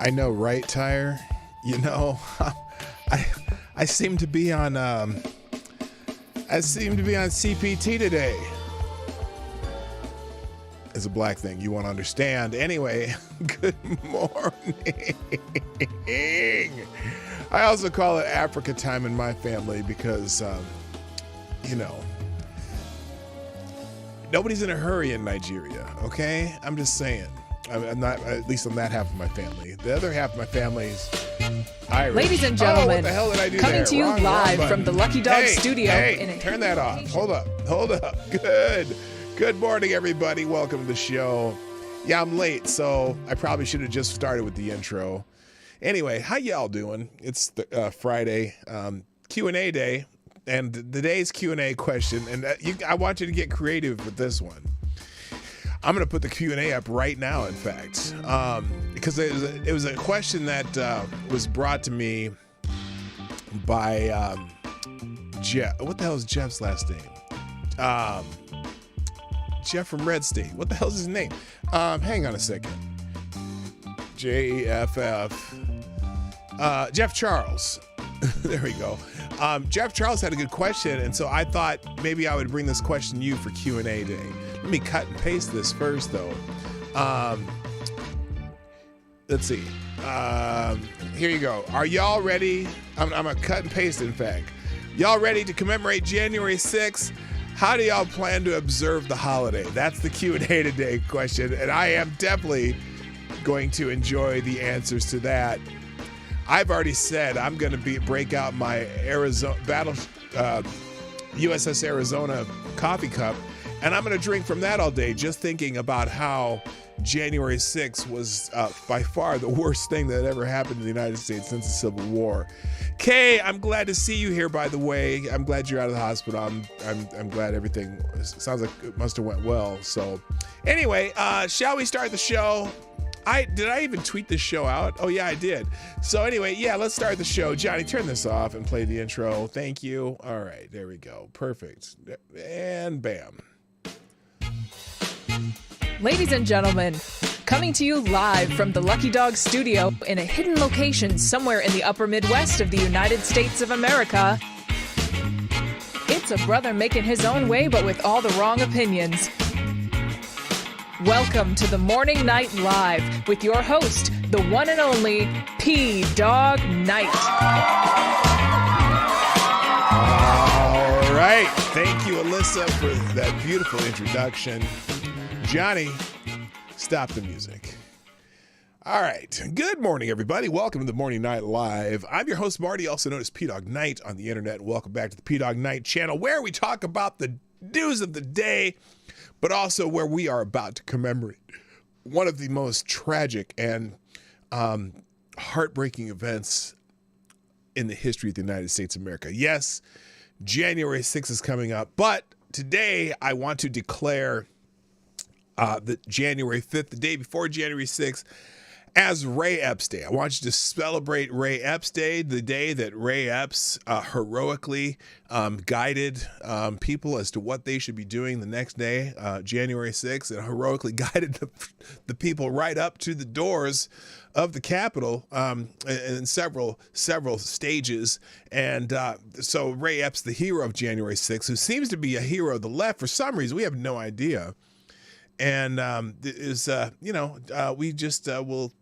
I know, right, Tyre? You know, I seem to be on CPT today. It's a black thing you won't understand. Anyway, good morning. I also call it Africa time in my family because, you know, nobody's in a hurry in Nigeria, okay? I'm just saying. I'm not, at least on that half of my family. The other half of my family is Irish. Ladies and gentlemen, what the hell did I do coming there? to you live from the Lucky Dog studio. Turn that off. Hold up. Good morning, everybody. Welcome to the show. Yeah, I'm late, so I probably should have just started with the intro. Anyway, how y'all doing? It's the, Friday, Q&A day, and the day's Q&A question, and I want you to get creative with this one. I'm going to put the Q&A up right now, in fact, because it was a question that was brought to me by Jeff. What the hell is Jeff's last name? Jeff from Red State. What the hell is his name? Hang on a second. Jeff Charles. There we go. Jeff Charles had a good question, and so I thought maybe I would bring this question to you for Q&A day. Let me cut and paste this first, though. Let's see. Here you go. Are y'all ready? I'm going to cut and paste, in fact. Y'all ready to commemorate January 6th? How do y'all plan to observe the holiday? That's the Q&A today question, and I am definitely going to enjoy the answers to that. I've already said I'm going to break out my USS Arizona coffee cup, and I'm going to drink from that all day, just thinking about how January 6th was by far the worst thing that ever happened in the United States since the Civil War. Kay, I'm glad to see you here, by the way. I'm glad you're out of the hospital. I'm glad everything sounds like it must have went well. So anyway, shall we start the show? Did I even tweet this show out? Oh yeah, I did. So anyway, yeah, let's start the show. Johnny, turn this off and play the intro. Thank you. All right, there we go. Perfect. And bam. Ladies and gentlemen, coming to you live from the Lucky Dog studio in a hidden location somewhere in the upper Midwest of the United States of America, it's a brother making his own way, but with all the wrong opinions. Welcome to the Morning Night Live with your host, the one and only P-Dog Night. All right. Thank you, Alyssa, for that beautiful introduction. Johnny, stop the music. All right. Good morning, everybody. Welcome to the Morning Night Live. I'm your host, Marty, also known as P-Dog Night on the internet. Welcome back to the P-Dog Night channel, where we talk about the news of the day, but also where we are about to commemorate one of the most tragic and heartbreaking events in the history of the United States of America. Yes, January 6th is coming up, but today I want to declare the January 5th, the day before January 6th, as Ray Epps Day. I want you to celebrate Ray Epps Day, the day that Ray Epps heroically guided people as to what they should be doing the next day, January 6th, and heroically guided the people right up to the doors of the Capitol in several stages. And so Ray Epps, the hero of January 6th, who seems to be a hero of the left for some reason, we have no idea. And we just will,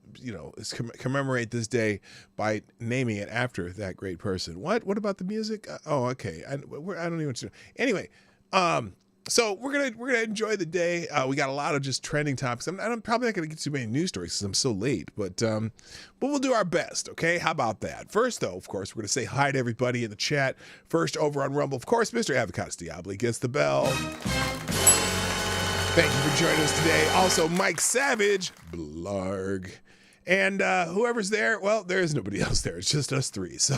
commemorate this day by naming it after that great person. What about the music? Okay. I don't even know. Anyway, so we're gonna enjoy the day. We got a lot of just trending topics. I'm probably not gonna get too many news stories because I'm so late, but we'll do our best. Okay, how about that? First, though, of course, we're gonna say hi to everybody in the chat. First, over on Rumble, of course, Mr. Avocados Diablo gets the bell. Thank you for joining us today. Also, Mike Savage, Blarg. And whoever's there, well, there is nobody else there. It's just us three. So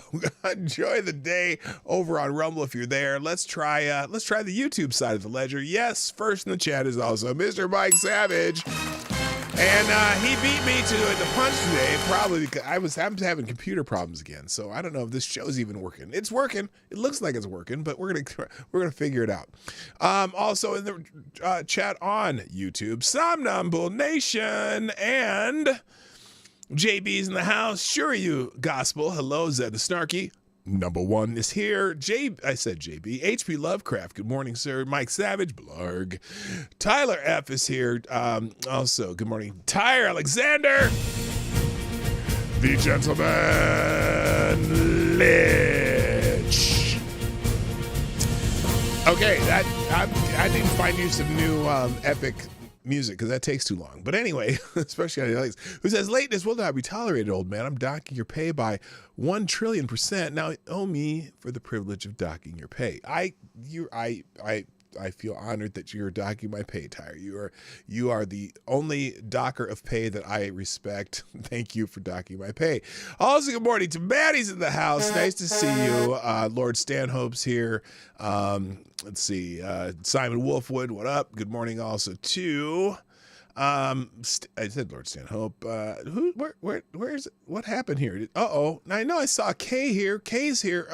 enjoy the day over on Rumble if you're there. Let's try the YouTube side of the ledger. Yes, first in the chat is also Mr. Mike Savage. And he beat me to the punch today, probably because I'm having computer problems again. So I don't know if this show's even working. It's working. It looks like it's working, but we're gonna figure it out. Also in the chat on YouTube, Somnambule Nation and JB's in the house. Sure you, gospel. Hello, Zed the Snarky. Number one is here. I said JB. HP Lovecraft. Good morning, sir. Mike Savage. Blarg. Tyler F is here. Also, good morning. Tyre Alexander. The Gentleman Lich. Okay, I didn't find you some new epic music because that takes too long. But anyway, especially on the Alex, who says lateness will not be tolerated, old man. I'm docking your pay by 1,000,000,000%. Now owe me for the privilege of docking your pay. I feel honored that you're docking my pay, Tyre. You are the only docker of pay that I respect. Thank you for docking my pay. Also, good morning to Maddie's in the house. Nice to see you. Lord Stanhope's here. Let's see. Simon Wolfwood, what up? Good morning also to I said Lord Stanhope. Where's it? What happened here? I know I saw Kay here. Kay's here.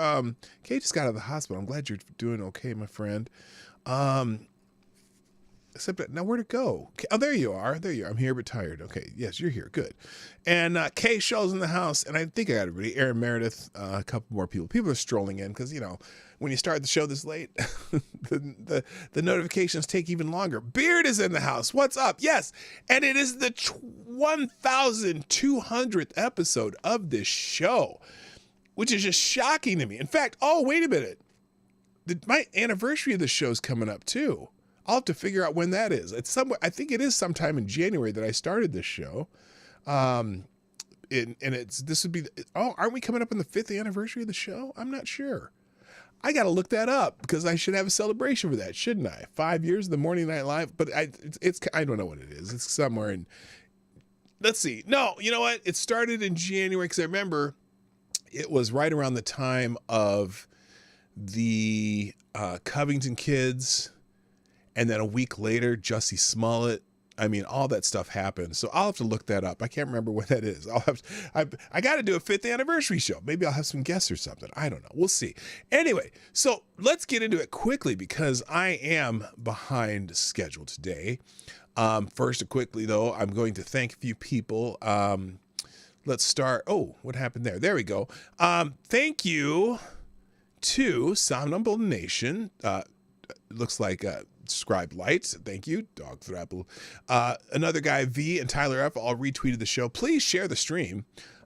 Kay just got out of the hospital. I'm glad you're doing okay, my friend. Except now where'd it go? Oh, there you are. There you are. I'm here but tired. Okay. Yes, you're here. Good. And Kay Shell's in the house, and I think I got everybody. Aaron Meredith, a couple more people. People are strolling in because, when you start the show this late, the notifications take even longer. Beard is in the house. What's up? Yes. And it is the 1,200th episode of this show, which is just shocking to me. In fact, wait a minute. My anniversary of the show's coming up too. I'll have to figure out when that is. It's somewhere. I think it is sometime in January that I started this show. Aren't we coming up on the 5th anniversary of the show? I'm not sure. I got to look that up because I should have a celebration for that, shouldn't I? 5 years of the Morning Night Live, but I don't know what it is. It's somewhere in. Let's see. No, you know what? It started in January because I remember it was right around the time of the Covington kids, and then a week later, Jussie Smollett. I mean, all that stuff happened. So I'll have to look that up. I can't remember what that is. I got to do a 5th anniversary show. Maybe I'll have some guests or something. I don't know. We'll see. Anyway, so let's get into it quickly because I am behind schedule today. First, quickly though, I'm going to thank a few people. Let's start. Oh, what happened there? There we go. Thank you to Somnambule Nation. Looks like Scribe Lights. Thank you. Dog Thrapple. Another guy, V, and Tyler F. all retweeted the show. Please share the stream.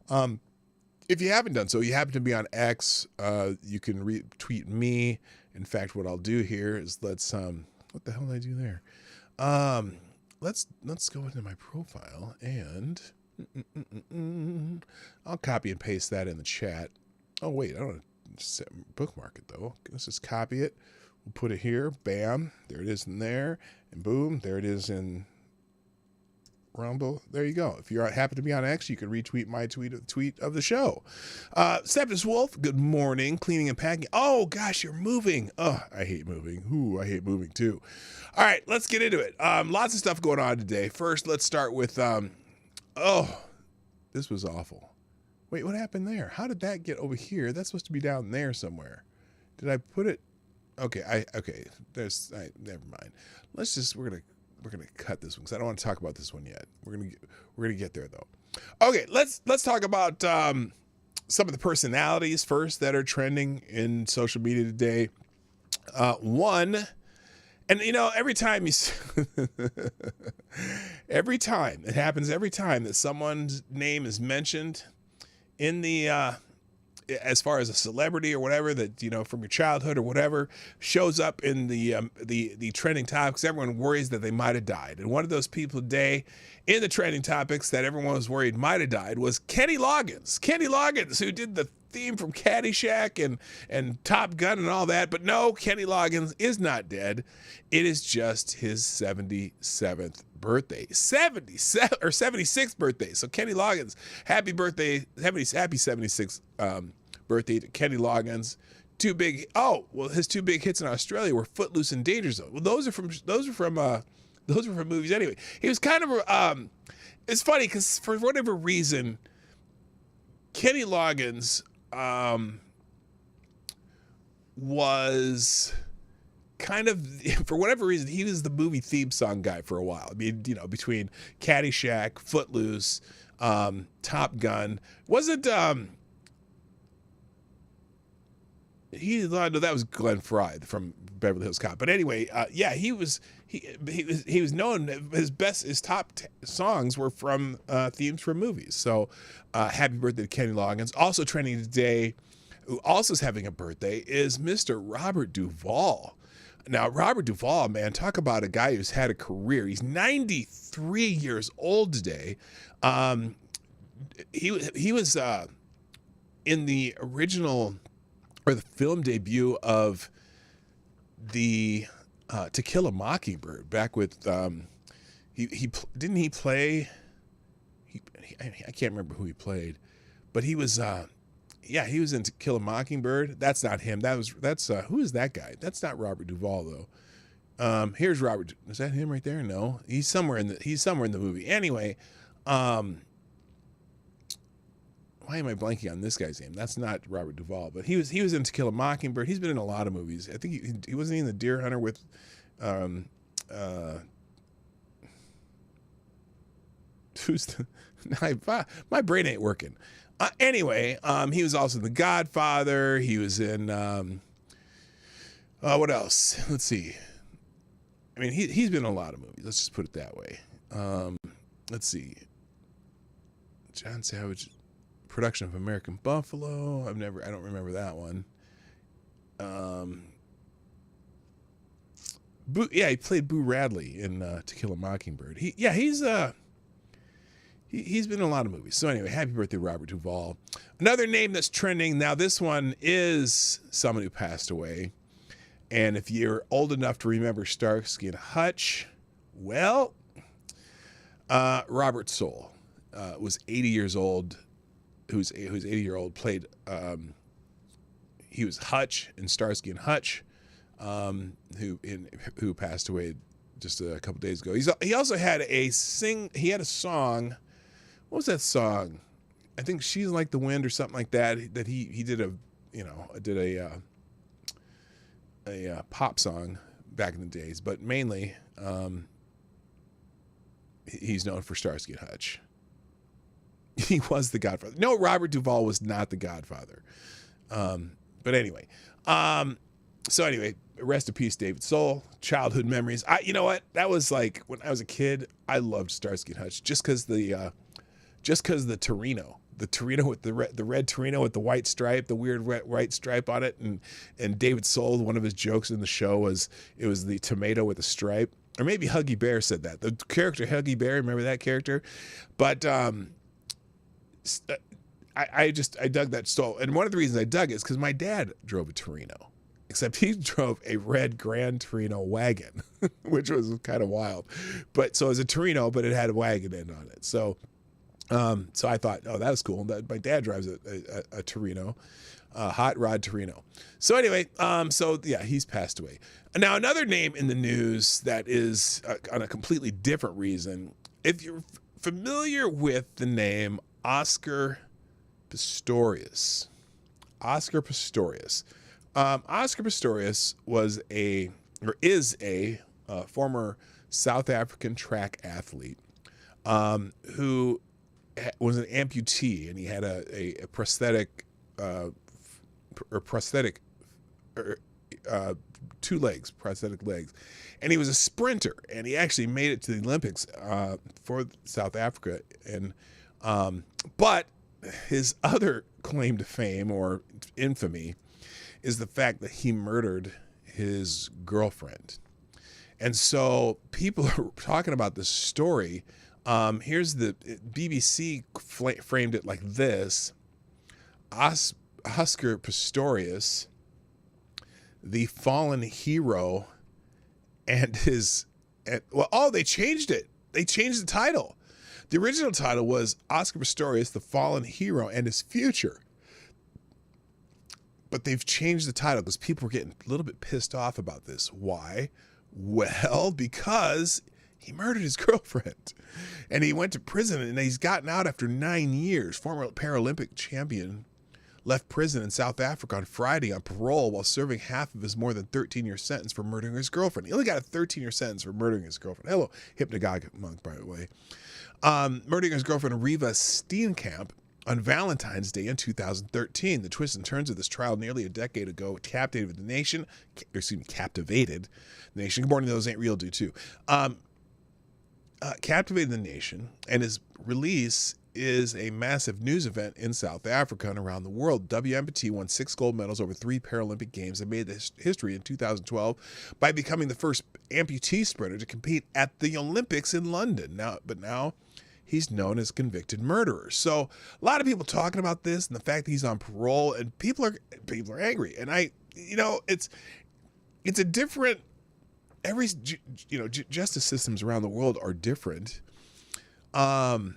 If you haven't done so, you happen to be on X, you can retweet me. In fact, what I'll do here is what the hell did I do there? Let's go into my profile and I'll copy and paste that in the chat. Oh, wait, I don't want to bookmark it though. Let's just copy it. We'll put it here. Bam. There it is in there. And boom. There it is in Rumble. There you go. If you happen to be on X, you can retweet my tweet of the show. Septus Wolf, good morning. Cleaning and packing. Oh, gosh, you're moving. Oh, I hate moving. Ooh, I hate moving too. All right, let's get into it. Lots of stuff going on today. First, let's start with, this was awful. Wait, what happened there? How did that get over here? That's supposed to be down there somewhere. Did I put it? Okay, never mind. We're gonna cut this one because I don't want to talk about this one yet. We're gonna get there though. Okay, let's talk about some of the personalities first that are trending in social media today. One, and every time every time it happens, every time that someone's name is mentioned in the as far as a celebrity or whatever that from your childhood or whatever shows up in the trending topics, everyone worries that they might have died. And one of those people today in the trending topics that everyone was worried might have died was Kenny Loggins. Kenny Loggins, who did the theme from Caddyshack and Top Gun and all that. But no, Kenny Loggins is not dead. It is just his 77th birthday. 77 or 76th birthday. So Kenny Loggins, happy birthday, happy 76th birthday to Kenny Loggins. His two big hits in Australia were Footloose and Danger Zone. Well, those are from movies anyway. He was kind of it's funny because for whatever reason, Kenny Loggins was kind of, for whatever reason, he was the movie theme song guy for a while. I mean, between Caddyshack, Footloose, Top Gun. Wasn't no, that was Glenn Fry from Beverly Hills Cop. But anyway, yeah, he was known. His top songs were from themes from movies. So, happy birthday to Kenny Loggins. Also trending today, who also is having a birthday, is Mr. Robert Duvall. Now, Robert Duvall, man, talk about a guy who's had a career. He's 93 years old today. He was in the original or the film debut of the To Kill a Mockingbird back with he didn't he play I can't remember who he played, but he was he was in To Kill a Mockingbird. That's not him. That's who is that guy? That's not Robert Duvall though. Here's Robert. Is that him right there? No, he's somewhere in the movie. Anyway, why am I blanking on this guy's name? That's not Robert Duvall, but he was in To Kill a Mockingbird. He's been in a lot of movies. I think he wasn't in The Deer Hunter with my brain ain't working. Anyway, he was also in The Godfather. He was in what else? Let's see. I mean, he's been in a lot of movies. Let's just put it that way. Let's see. John Savage, production of American Buffalo. I don't remember that one. He played Boo Radley in To Kill a Mockingbird. He's been in a lot of movies. So anyway, happy birthday, Robert Duvall. Another name that's trending now. This one is someone who passed away. And if you're old enough to remember Starsky and Hutch, well, Robert Soule was 80 years old. Who's 80-year-old, played. He was Hutch in Starsky and Hutch, who passed away just a couple days ago. He also had a song. What was that song? I think She's Like the Wind or something like that. That he did a pop song back in the days, but mainly he's known for Starsky and Hutch. He was the Godfather. No, Robert Duvall was not the Godfather. But anyway, so anyway, rest in peace, David Soule. Childhood memories. You know what? That was like when I was a kid. I loved Starsky and Hutch just because the Torino. The Torino with the red Torino with the white stripe, the weird white stripe on it, and David Soule, one of his jokes in the show was the tomato with a stripe, or maybe Huggy Bear said that. The character Huggy Bear, remember that character? But I dug that Soule, and one of the reasons I dug it is because my dad drove a Torino, except he drove a red Grand Torino wagon, which was kind of wild. But so it was a Torino, but it had a wagon end on it. So I thought, oh, that was cool. That my dad drives a Torino, a hot rod Torino. So anyway, he's passed away. Now another name in the news that is on a completely different reason. If you're familiar with the name Oscar Pistorius, Oscar Pistorius is a former South African track athlete who was an amputee, and he had a prosthetic prosthetic legs, and he was a sprinter, and he actually made it to the Olympics for South Africa, and but his other claim to fame or infamy is the fact that he murdered his girlfriend. And so people are talking about this story. Here's the BBC framed it like this: Oscar Pistorius, the fallen hero, and they changed it. They changed the title. The original title was Oscar Pistorius, the fallen hero and his future. But they've changed the title because people were getting a little bit pissed off about this. Why? Well, because he murdered his girlfriend, and he went to prison, and he's gotten out after 9 years. Former Paralympic champion left prison in South Africa on Friday on parole while serving half of his more than 13-year sentence for murdering his girlfriend. He only got a 13-year sentence for murdering his girlfriend. Hello, hypnagogic monk, by the way. Murdering his girlfriend, Riva Steenkamp, on Valentine's Day in 2013. The twists and turns of this trial nearly a decade ago captivated the nation. Captivated the nation. Good morning, those ain't real, do too. Captivated the nation, and his release is a massive news event in South Africa and around the world. WMPT won 6 gold medals over 3 Paralympic Games and made history in 2012 by becoming the first amputee sprinter to compete at the Olympics in London. Now he's known as convicted murderer. So a lot of people talking about this and the fact that he's on parole, and people are angry. And it's a different, justice systems around the world are different. And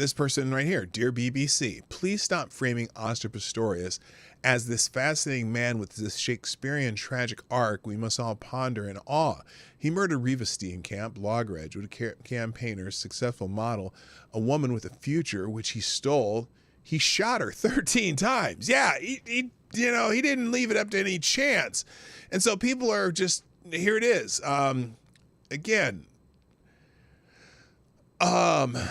this person right here, dear BBC, please stop framing Oscar Pistorius as this fascinating man with this Shakespearean tragic arc we must all ponder in awe. He murdered Riva Steenkamp, law graduate, campaigner, successful model, a woman with a future which he stole. He shot her 13 times. Yeah, he didn't leave it up to any chance. And so people are just, here it is. Again, Oscar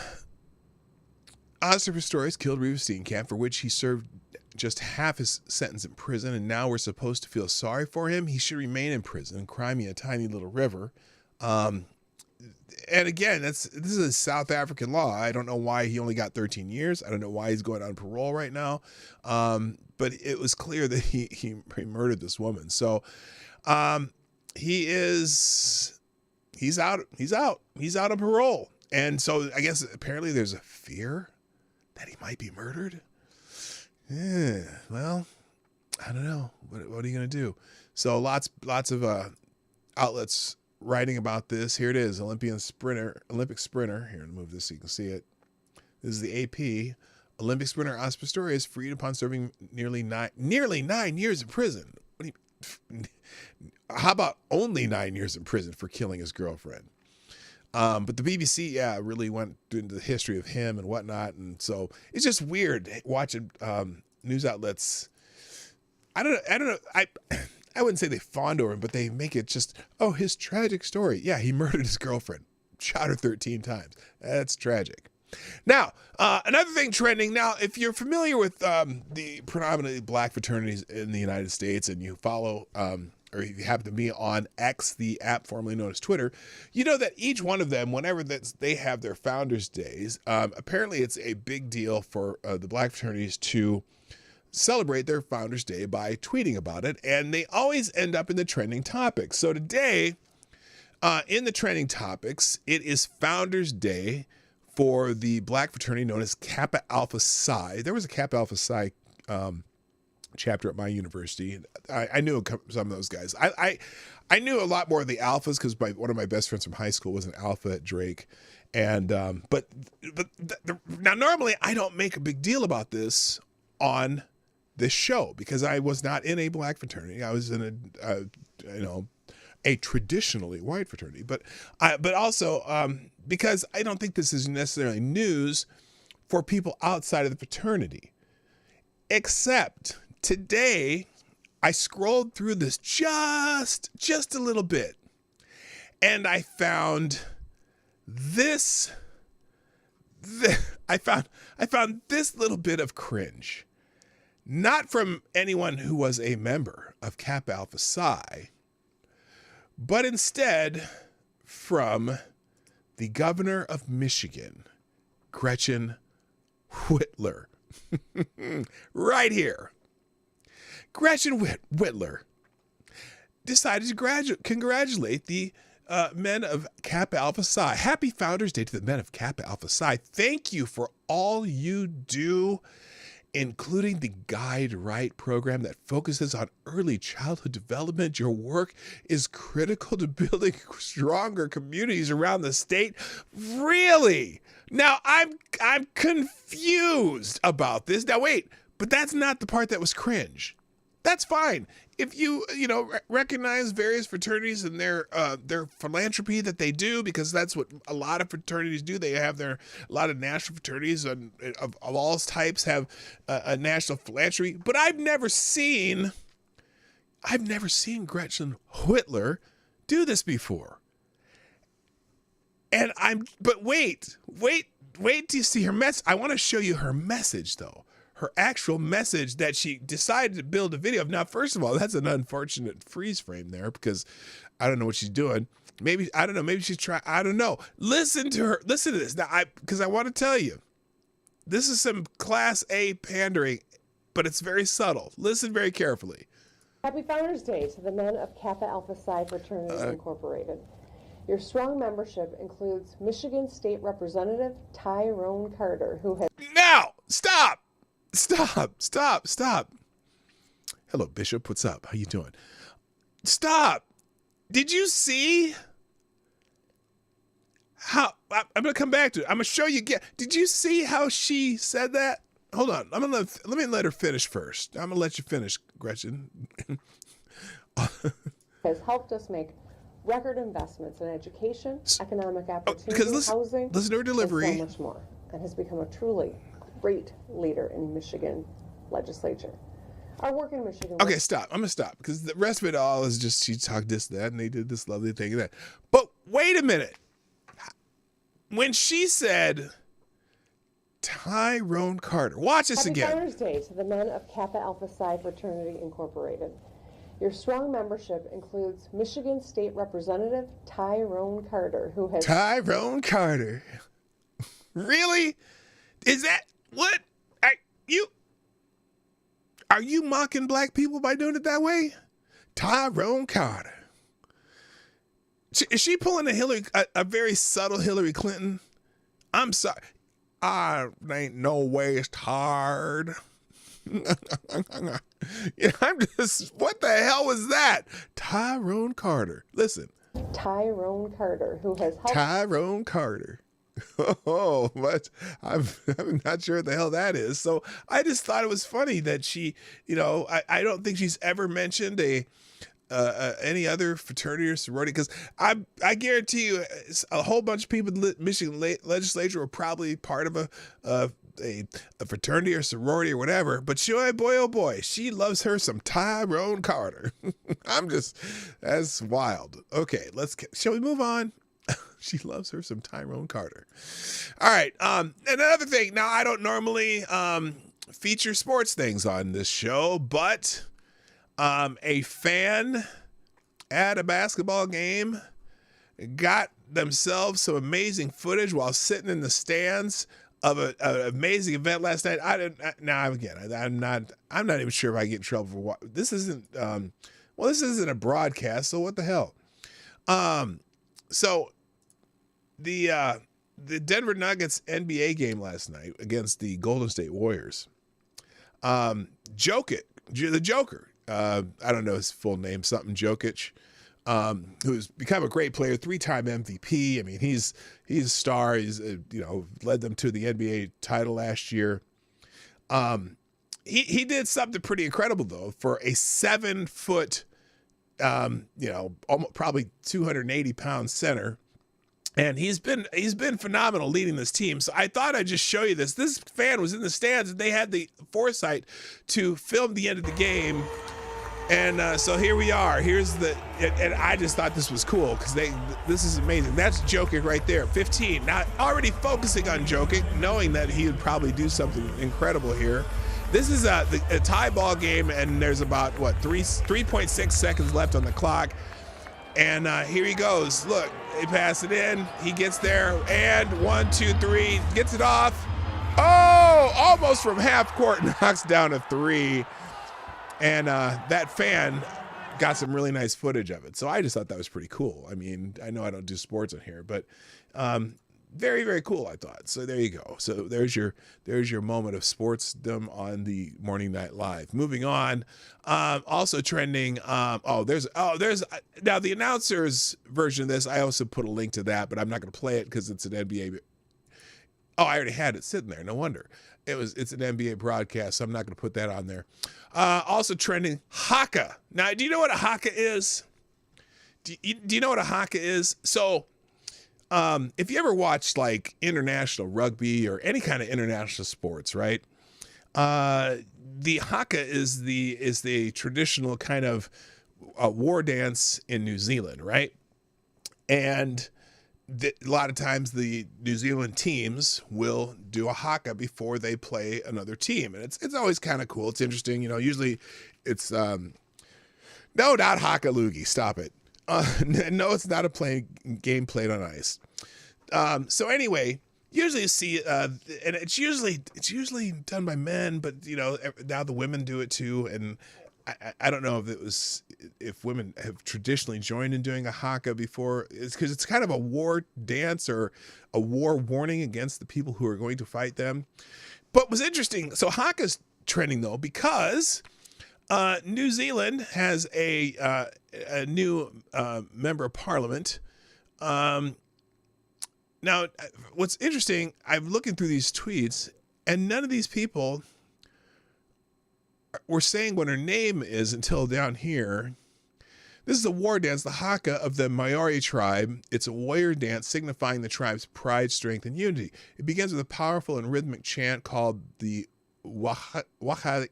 Pistorius killed Riva Steenkamp, for which he served just half his sentence in prison, and now we're supposed to feel sorry for him. He should remain in prison, cry me a tiny little river. And again, this is a South African law. I don't know why he only got 13 years. I don't know why he's going on parole right now. But it was clear that he murdered this woman. So he's out on parole. And so I guess apparently there's a fear that he might be murdered. Yeah, well, I don't know. What are you going to do? So lots of outlets writing about this. Here it is, Olympic sprinter. Here, I'll move this so you can see it. This is the AP. Olympic sprinter Oscar Pistorius freed upon serving nearly 9 years in prison. How about only 9 years in prison for killing his girlfriend? But the BBC, really went into the history of him and whatnot. And so it's just weird watching news outlets. I don't know. I wouldn't say they fawn over him, but they make it just, his tragic story. Yeah, he murdered his girlfriend, shot her 13 times. That's tragic. Now, another thing trending. Now, if you're familiar with the predominantly black fraternities in the United States and you follow or if you happen to be on X, the app formerly known as Twitter, you know that each one of them, whenever they have their Founders Days, apparently it's a big deal for the black fraternities to celebrate their Founders Day by tweeting about it, and they always end up in the trending topics. So today, in the trending topics, it is Founders Day for the black fraternity known as Kappa Alpha Psi. There was a Kappa Alpha Psi chapter at my university. I knew some of those guys. I knew a lot more of the alphas because one of my best friends from high school was an alpha at Drake. And but now normally I don't make a big deal about this on this show because I was not in a black fraternity. I was in a traditionally white fraternity, but also because I don't think this is necessarily news for people outside of the fraternity. Except today, I scrolled through this just a little bit, and I found this. I found this little bit of cringe, not from anyone who was a member of Kappa Alpha Psi, but instead from the governor of Michigan, Gretchen Whitler. Right here. Gretchen Whitler decided to congratulate the men of Kappa Alpha Psi. Happy Founders Day to the men of Kappa Alpha Psi. Thank you for all you do, including the Guide Right program that focuses on early childhood development. Your work is critical to building stronger communities around the state. Really? Now, I'm confused about this. Now, wait, but that's not the part that was cringe. That's fine. If you recognize various fraternities and their philanthropy that they do, because that's what a lot of fraternities do. They have a lot of national fraternities of all types have a national philanthropy. But I've never seen Gretchen Whitler do this before. But wait till you see her message. I want to show you her message though. Her actual message that she decided to build a video of. Now, first of all, that's an unfortunate freeze frame there because I don't know what she's doing. Maybe she's trying. I don't know. Listen to her. Listen to this. Now, because I want to tell you, this is some class A pandering, but it's very subtle. Listen very carefully. Happy Founders Day to the men of Kappa Alpha Psi Fraternity Incorporated. Your strong membership includes Michigan State Representative Tyrone Carter, who has... Now, stop. Hello, Bishop. What's up? How you doing? Stop. Did you see how... I'm going to come back to it. I'm going to show you again. Did you see how she said that? Hold on. Let me let her finish first. I'm going to let you finish, Gretchen. has helped us make record investments in education, economic opportunity, housing, listen to her delivery, and so much more, and has become a truly great leader in Michigan legislature. Our work in Michigan... Okay, stop. I'm going to stop because the rest of it all is just she talked this, that, and they did this lovely thing and that. But wait a minute. When she said Tyrone Carter, watch this again. Happy Founders Day to the men of Kappa Alpha Psi Fraternity Incorporated. Your strong membership includes Michigan State Representative Tyrone Carter, who has... Tyrone Carter. Really? Is that what? Are you mocking black people by doing it that way? Tyrone Carter. Is she pulling a very subtle Hillary Clinton? I'm sorry. I ain't no waste hard. I'm just, what the hell was that? Tyrone Carter. Listen. Tyrone Carter, who has helped... Tyrone Carter. Oh, but I'm not sure what the hell that is. So I just thought it was funny that she, I don't think she's ever mentioned any other fraternity or sorority, because I guarantee you a whole bunch of people in the Michigan legislature were probably part of a fraternity or sorority or whatever. But boy, oh boy, she loves her some Tyrone Carter. That's wild. Okay, shall we move on? She loves her some Tyrone Carter. All right. Another thing. Now, I don't normally feature sports things on this show, but a fan at a basketball game got themselves some amazing footage while sitting in the stands of an amazing event last night. I'm not even sure if I get in trouble for what this isn't. This isn't a broadcast, so what the hell? So the Denver Nuggets NBA game last night against the Golden State Warriors. The Joker. I don't know his full name, something Jokic, who's become a great player, 3-time MVP. I mean, he's a star. He's led them to the NBA title last year. He did something pretty incredible though for a 7-foot, almost probably 280-pound center. And he's been phenomenal leading this team. So I thought I'd just show you this. This fan was in the stands and they had the foresight to film the end of the game. And so here we are. And I just thought this was cool because this is amazing. That's Jokic right there, 15. Now already focusing on Jokic, knowing that he would probably do something incredible here. This is a tie ball game, and there's about 3.6 seconds left on the clock. And here he goes. Look, they pass it in. He gets there, and 1, 2, 3, gets it off. Oh, almost from half court, knocks down a 3. And that fan got some really nice footage of it. So I just thought that was pretty cool. I mean, I know I don't do sports on here, but very, very cool, I thought. So there you go. So there's your moment of sportsdom on the Morning Night Live. Moving on, also trending. There's now the announcer's version of this. I also put a link to that, but I'm not going to play it because it's an NBA Oh, I already had it sitting there. No wonder. It's an NBA broadcast, so I'm not going to put that on there. Also trending, haka. Now, do you know what a haka is? Do you know what a haka is? So, if you ever watched like international rugby or any kind of international sports, right? The haka is the traditional kind of war dance in New Zealand, right? And a lot of times the New Zealand teams will do a haka before they play another team, and it's always kind of cool. It's interesting, usually it's no, not haka loogie. Stop it. No, it's not a game played on ice. So anyway, usually you see, and it's usually done by men, but now the women do it too, and I don't know if women have traditionally joined in doing a haka before. It's because it's kind of a war dance or a war warning against the people who are going to fight them. But what's interesting, so haka's trending though because New Zealand has a new member of parliament. Now, what's interesting, I'm looking through these tweets, and none of these people were saying what her name is until down here. This is a war dance, the haka of the Maori tribe. It's a warrior dance signifying the tribe's pride, strength, and unity. It begins with a powerful and rhythmic chant called the wakaeke,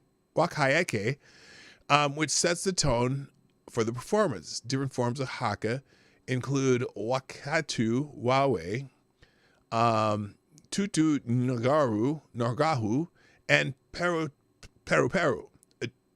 which sets the tone for the performance. Different forms of haka include wakatu wawe, tutu nagahu, and peru.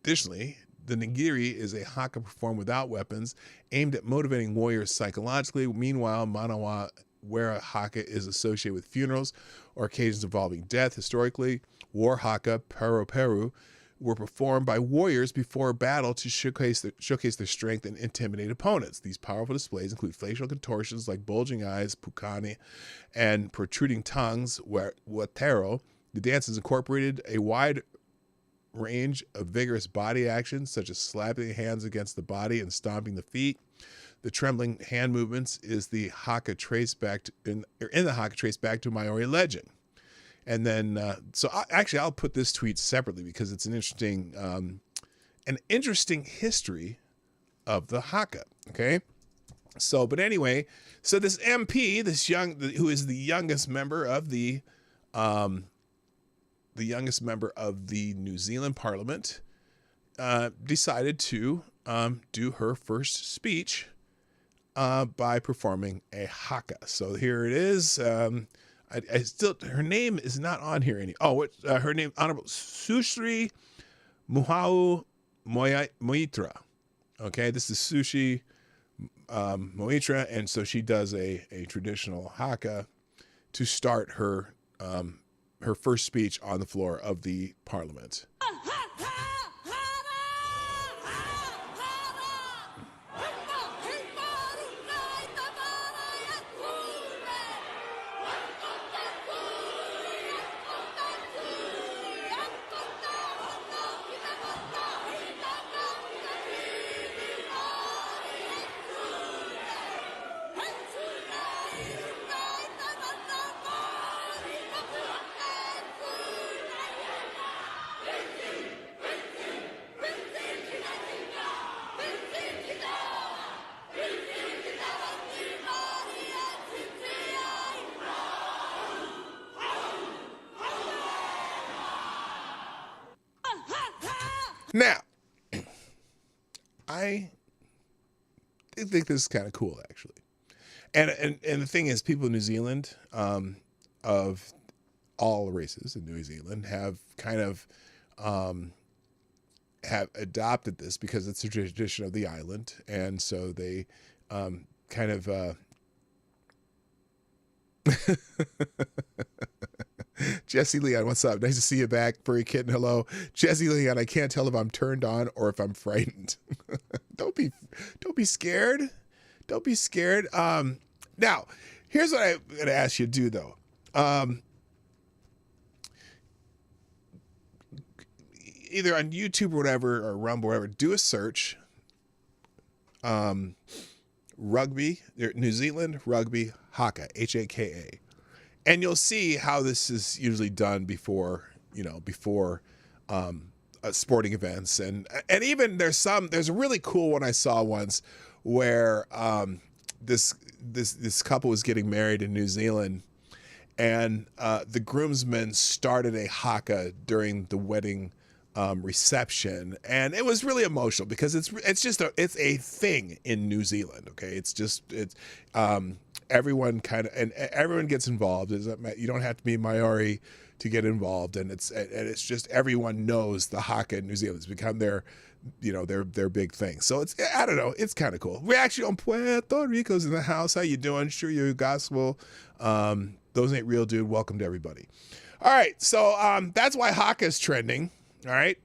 Additionally, the nigiri is a haka performed without weapons, aimed at motivating warriors psychologically. Meanwhile, manawa, where a haka is associated with funerals or occasions involving death. Historically, war haka, peru, were performed by warriors before battle to showcase their strength and intimidate opponents. These powerful displays include facial contortions like bulging eyes, pukani, and protruding tongues, watero. The dance has incorporated a wide range of vigorous body actions, such as slapping hands against the body and stomping the feet. The trembling hand movements is the haka traced back to, in the haka traced back to Maori legend. And then, I'll put this tweet separately because it's an interesting history of the haka. Okay. So, but anyway, so this MP, who is the youngest member of the New Zealand Parliament, decided to do her first speech by performing a haka. So here it is. Her name is not on here her name, Honorable Susri Muhau Moitra. Okay, this is Sushi Moitra, and so she does a traditional haka to start her first speech on the floor of the Parliament. Now, I think this is kind of cool, actually. And the thing is, people in New Zealand, of all races in New Zealand, have kind of have adopted this because it's a tradition of the island, and so they kind of Jesse Leon, what's up? Nice to see you back. Furry Kitten, hello. Jesse Leon, I can't tell if I'm turned on or if I'm frightened. Don't be scared. Don't be scared. Now, here's what I'm going to ask you to do, though. Either on YouTube or whatever, or Rumble, or whatever, do a search. Rugby, New Zealand rugby haka, Haka, And you'll see how this is usually done before sporting events, and even there's a really cool one I saw once where this couple was getting married in New Zealand, and the groomsmen started a haka during the wedding reception, and it was really emotional because it's a thing in New Zealand. Okay, everyone everyone gets involved. You don't have to be Maori to get involved, and it's just everyone knows the haka in New Zealand. It's become their big thing. So I don't know, it's kind of cool. We're actually on Puerto Rico's in the house. How you doing? Sure, you gospel. Those ain't real, dude. Welcome to everybody. All right, so that's why haka is trending. All right,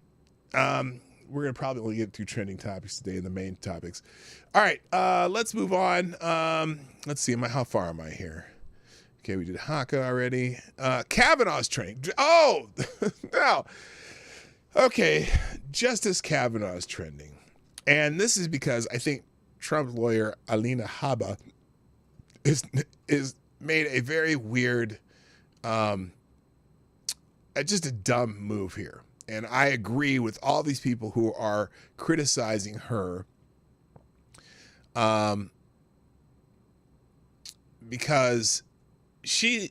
we're gonna probably only get 2 trending topics today in the main topics. All right, let's move on. Let's see, how far am I here? Okay, we did haka already. Kavanaugh's trending. Oh, no. Okay, Justice Kavanaugh is trending. And this is because I think Trump lawyer Alina Habba is made a very weird, just a dumb move here. And I agree with all these people who are criticizing her because she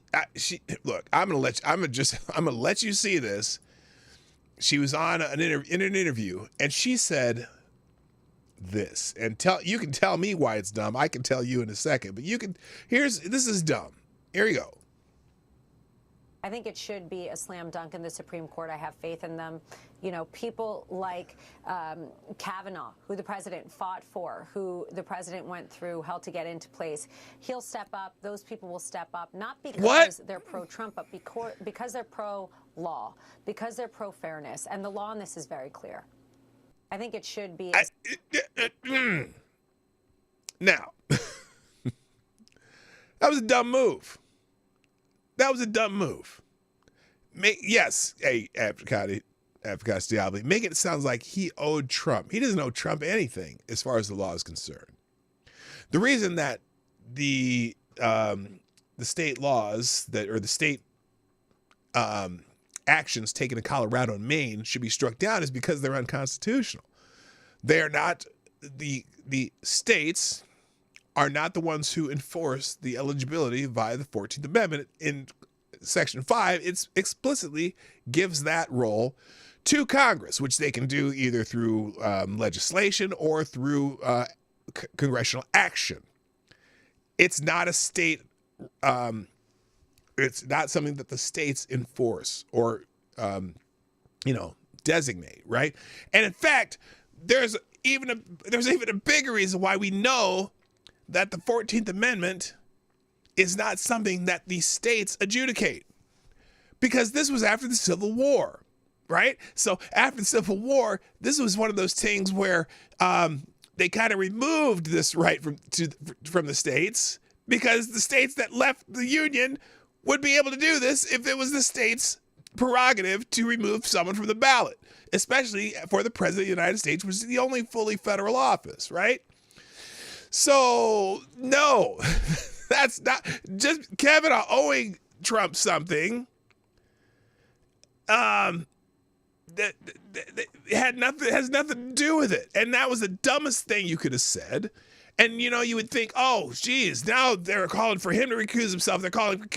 look, I'm gonna let you see this. She was on in an interview, and she said this, and you can tell me why it's dumb. I can tell you in a second, but this is dumb. Here you go. I think it should be a slam dunk in the Supreme Court. I have faith in them. You know, people like Kavanaugh, who the president fought for, who the president went through hell to get into place. He'll step up. Those people will step up, not because they're pro-Trump, but because they're pro-law, because they're pro-fairness. And the law on this is very clear. I think it should be. Now, that was a dumb move. That was a dumb move. Yes, hey, Advocate Diablo, make it sound like he owed Trump. He doesn't owe Trump anything as far as the law is concerned. The reason that the state laws the state actions taken in Colorado and Maine should be struck down is because they're unconstitutional. They are not the states are not the ones who enforce the eligibility via the 14th Amendment. In Section 5, it explicitly gives that role to Congress, which they can do either through legislation or through congressional action. It's not a state, it's not something that the states enforce or, designate, right? And in fact, there's even a bigger reason why we know that the 14th Amendment is not something that the states adjudicate, because this was after the Civil War, right? So after the Civil War, this was one of those things where they kind of removed this right from the states, because the states that left the Union would be able to do this if it was the state's prerogative to remove someone from the ballot, especially for the President of the United States, which is the only fully federal office, right? So, no, that's not just Kavanaugh owing Trump something. That has nothing to do with it. And that was the dumbest thing you could have said. And, you would think, oh, geez, now they're calling for him to recuse himself. They're calling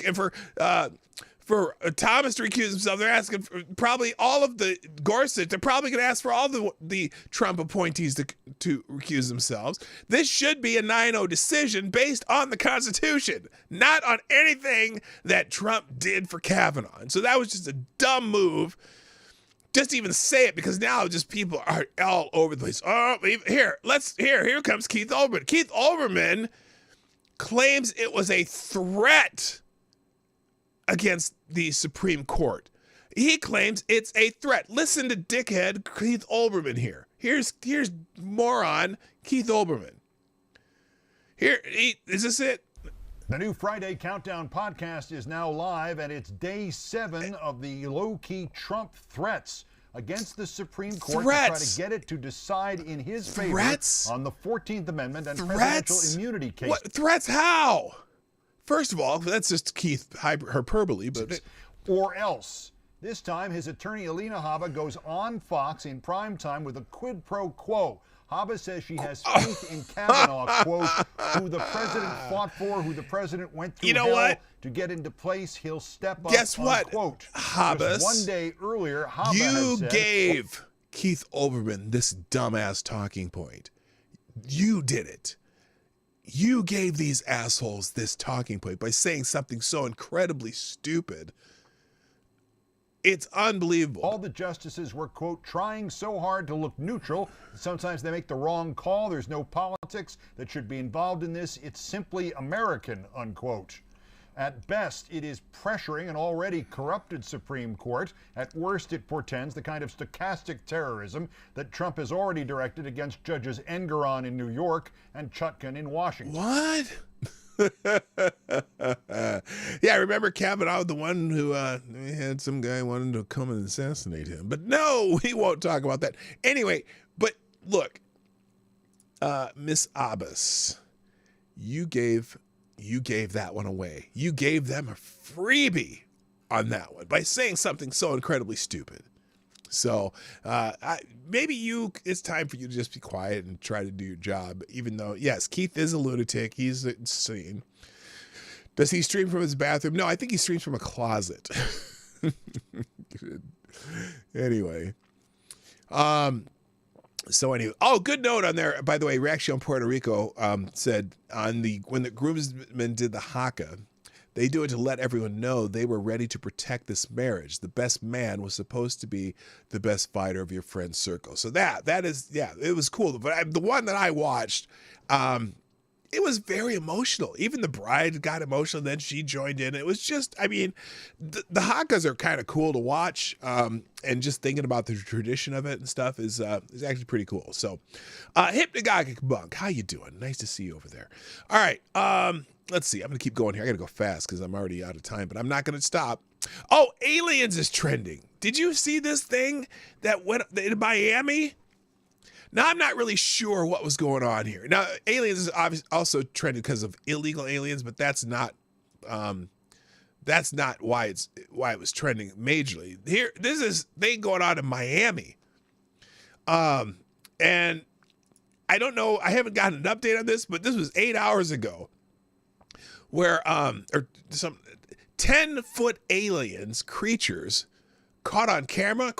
for Thomas to recuse himself. They're asking for probably all of the Gorsuch. They're probably going to ask for all the Trump appointees to recuse themselves. This should be a 9-0 decision based on the Constitution, not on anything that Trump did for Kavanaugh. And so that was just a dumb move. Just to even say it, because now just people are all over the place. Oh, here comes Keith Olbermann. Keith Olbermann claims it was a threat against the Supreme Court. He claims it's a threat. Listen to dickhead Keith Olbermann here. Here's moron Keith Olbermann. Is this it? The new Friday Countdown podcast is now live, and it's day 7 of the low-key Trump threats against the Supreme Court to try to get it to decide in his favor on the 14th Amendment and presidential immunity cases. What threats? How? First of all, that's just Keith hyperbole, but or else. This time, his attorney Alina Habba goes on Fox in prime time with a quid pro quo. Habba says she has faith in Kavanaugh, quote, who the president fought for, who the president went through hell to get into place. He'll step up, guess what, unquote. Habba? One day earlier, Habba you said, gave Keith Olbermann this dumbass talking point. You did it. You gave these assholes this talking point by saying something so incredibly stupid. It's unbelievable. All the justices were, quote, trying so hard to look neutral. Sometimes they make the wrong call. There's no politics that should be involved in this. It's simply American, unquote. At best, it is pressuring an already corrupted Supreme Court. At worst, it portends the kind of stochastic terrorism that Trump has already directed against Judges Engoron in New York and Chutkan in Washington. What? Yeah, I remember Kavanaugh, the one who had some guy wanting to come and assassinate him. But no, we won't talk about that. Anyway, but look, Miss Abbas, you gave that one away. You gave them a freebie on that one by saying something so incredibly stupid. So maybe it's time for you to just be quiet and try to do your job, even though, yes, Keith is a lunatic. He's insane. Does he stream from his bathroom? No, I think he streams from a closet. Anyway. So anyway, good note on there. By the way, Reaction Puerto Rico said when the groomsmen did the haka, they do it to let everyone know they were ready to protect this marriage. The best man was supposed to be the best fighter of your friend's circle. So that is, yeah, it was cool. But the one that I watched, it was very emotional. Even the bride got emotional, and then she joined in. It was just, I mean, the hakas are kind of cool to watch, and just thinking about the tradition of it and stuff is actually pretty cool. So, Hypnagogic Monk, how you doing? Nice to see you over there. All right, let's see. I'm going to keep going here. I got to go fast because I'm already out of time, but I'm not going to stop. Oh, Aliens is trending. Did you see this thing that went in Miami? Now, I'm not really sure what was going on here. Now, Aliens is obviously also trending because of illegal aliens, but that's not why it was trending majorly. Here, this is thing going on in Miami. And I don't know, I haven't gotten an update on this, but this was 8 hours ago where some 10-foot aliens, creatures, caught on camera, ?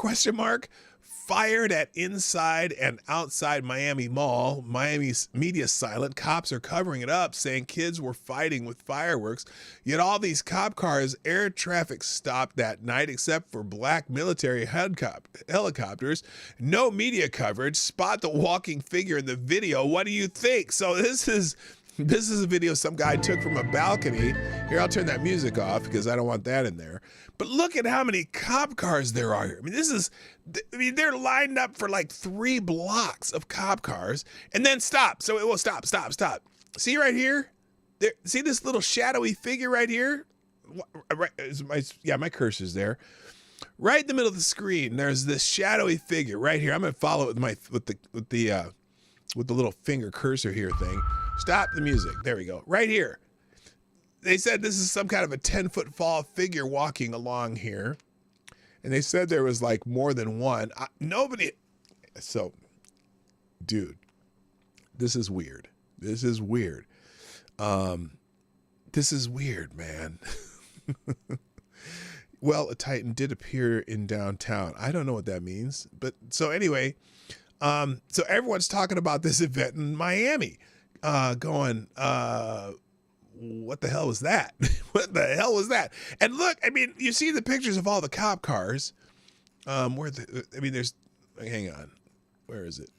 Fired at inside and outside Miami Mall. Miami's media silent. Cops are covering it up, saying kids were fighting with fireworks. Yet all these cop cars, air traffic stopped that night except for black military helicopters. No media coverage. Spot the walking figure in the video. What do you think? So this is a video some guy took from a balcony. Here, I'll turn that music off because I don't want that in there. But look at how many cop cars there are here. I mean, they're lined up for like 3 blocks of cop cars and then stop. So it will stop. See right here? See this little shadowy figure right here? My cursor's there. Right in the middle of the screen, there's this shadowy figure right here. I'm going to follow it with the little finger cursor here thing. Stop the music. There we go. Right here. They said this is some kind of a 10-foot tall figure walking along here. And they said there was like more than one. So, dude, this is weird. This is weird, man. Well, a Titan did appear in downtown. I don't know what that means. But so anyway, so everyone's talking about this event in Miami. Going, what the hell was that? What the hell was that? And look, I mean, you see the pictures of all the cop cars. Hang on. Where is it?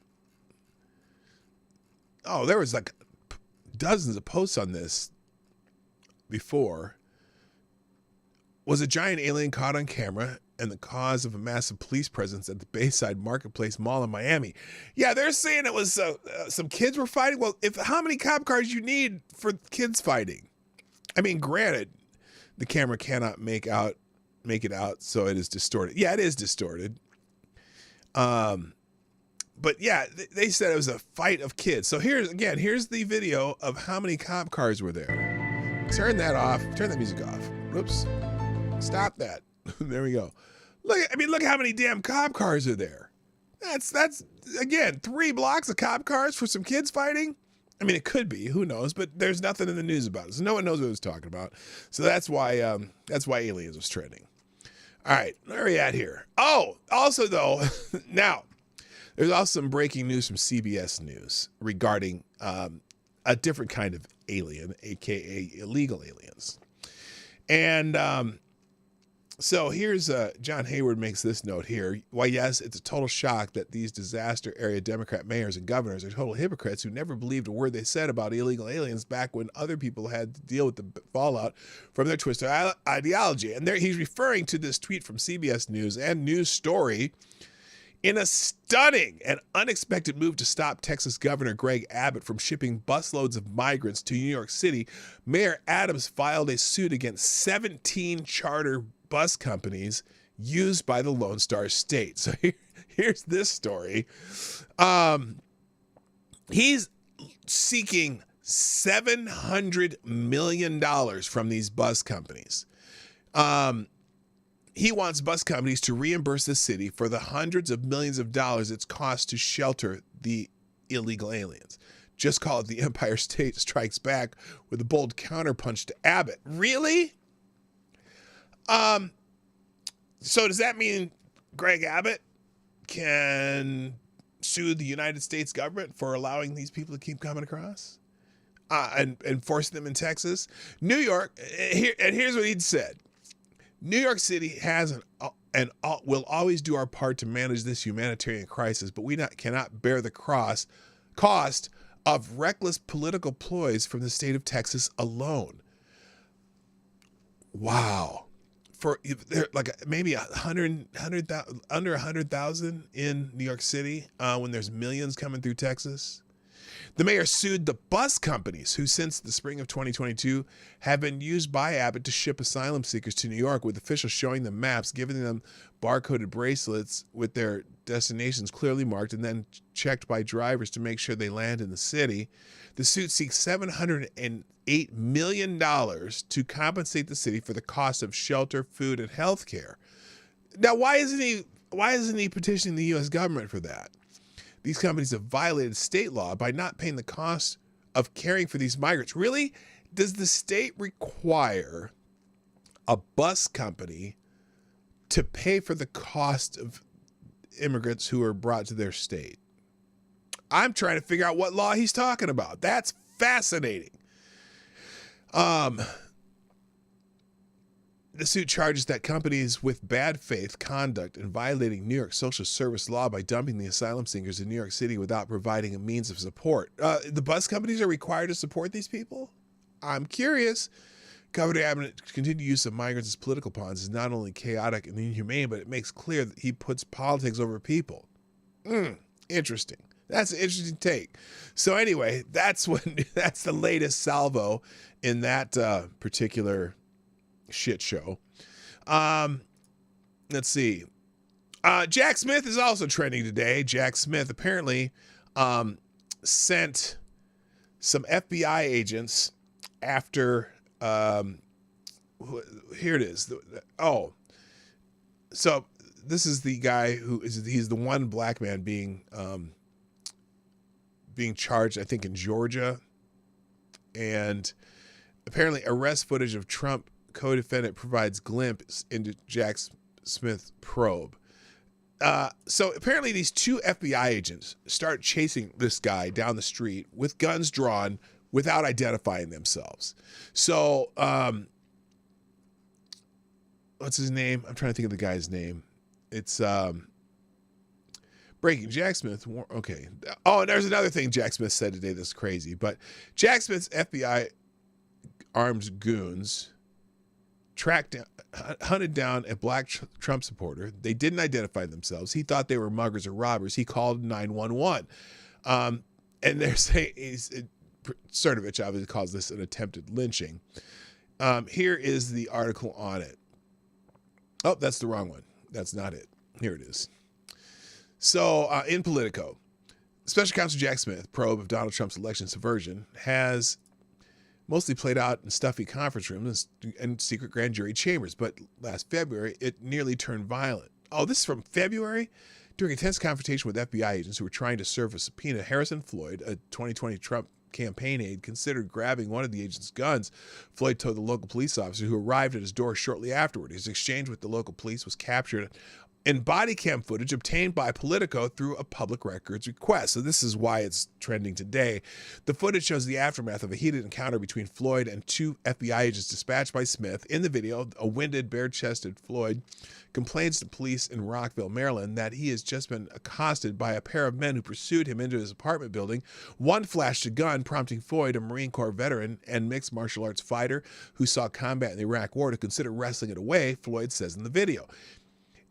Oh, there was like dozens of posts on this before. Was a giant alien caught on camera and the cause of a massive police presence at the Bayside Marketplace Mall in Miami? Yeah, they're saying it was some kids were fighting. Well, how many cop cars you need for kids fighting? I mean, granted, the camera cannot make it out, so it is distorted. Yeah, it is distorted. But yeah, they said it was a fight of kids. So here's the video of how many cop cars were there. Turn that off. Turn that music off. Whoops. Stop that. There we go. Look how many damn cop cars are there. That's again, 3 blocks of cop cars for some kids fighting. I mean, it could be, who knows, but there's nothing in the news about it. So no one knows what it was talking about. So that's why aliens was trending. All right, where are we at here? Oh, also though, now, there's also some breaking news from CBS News regarding a different kind of alien, aka illegal aliens. And so here's John Hayward makes this note here. Why, yes, it's a total shock that these disaster area Democrat mayors and governors are total hypocrites who never believed a word they said about illegal aliens back when other people had to deal with the fallout from their twisted ideology. And there he's referring to this tweet from CBS News and News Story. In a stunning and unexpected move to stop Texas Governor Greg Abbott from shipping busloads of migrants to New York City, Mayor Adams filed a suit against 17 charter bus companies used by the Lone Star State. So here's this story. He's seeking $700 million from these bus companies. He wants bus companies to reimburse the city for the hundreds of millions of dollars it's cost to shelter the illegal aliens. Just call it the Empire State Strikes Back with a bold counterpunch to Abbott. Really? So does that mean Greg Abbott can sue the United States government for allowing these people to keep coming across and forcing them in Texas? New York, here's what he'd said. New York City has and will always do our part to manage this humanitarian crisis, but we cannot bear the cost of reckless political ploys from the state of Texas alone. Wow. For like maybe under 100,000 in New York City when there's millions coming through Texas. The mayor sued the bus companies who since the spring of 2022 have been used by Abbott to ship asylum seekers to New York, with officials showing them maps, giving them barcoded bracelets with their destinations clearly marked and then checked by drivers to make sure they land in the city. The suit seeks $708 million to compensate the city for the cost of shelter, food, and health care. Now, why isn't he petitioning the U.S. government for that? These companies have violated state law by not paying the cost of caring for these migrants. Really? Does the state require a bus company to pay for the cost of immigrants who are brought to their state? I'm trying to figure out what law he's talking about. That's fascinating. The suit charges that companies with bad faith conduct in violating New York social service law by dumping the asylum seekers in New York City without providing a means of support. The bus companies are required to support these people? I'm curious. Governor Abbott's continued use of migrants as political pawns is not only chaotic and inhumane, but it makes clear that he puts politics over people. Interesting. That's an interesting take. So anyway, that's the latest salvo in that particular shit show. Let's see. Jack Smith is also trending today. Jack Smith apparently sent some FBI agents after here it is. So this is the guy he's the one black man being charged, I think, in Georgia. And apparently arrest footage of Trump co-defendant provides glimpse into Jack Smith's probe. So apparently these 2 FBI agents start chasing this guy down the street with guns drawn without identifying themselves. So what's his name? I'm trying to think of the guy's name. It's breaking. Jack Smith. Okay. Oh, and there's another thing Jack Smith said today that's crazy. But Jack Smith's FBI armed goons hunted down a black Trump supporter. They didn't identify themselves. He thought they were muggers or robbers. He called 911. And they're saying Cernovich obviously calls this an attempted lynching. Here is the article on it. Oh, that's the wrong one. That's not it. Here it is. So in Politico, Special Counsel Jack Smith, probe of Donald Trump's election subversion, has mostly played out in stuffy conference rooms and secret grand jury chambers. But last February, it nearly turned violent. Oh, this is from February? During a tense confrontation with FBI agents who were trying to serve a subpoena, Harrison Floyd, a 2020 Trump campaign aide, considered grabbing one of the agent's guns. Floyd told the local police officer who arrived at his door shortly afterward. His exchange with the local police was captured in body cam footage obtained by Politico through a public records request. So this is why it's trending today. The footage shows the aftermath of a heated encounter between Floyd and two FBI agents dispatched by Smith. In the video, a winded, bare-chested Floyd complains to police in Rockville, Maryland, that he has just been accosted by a pair of men who pursued him into his apartment building. One flashed a gun, prompting Floyd, a Marine Corps veteran and mixed martial arts fighter who saw combat in the Iraq War, to consider wrestling it away, Floyd says in the video.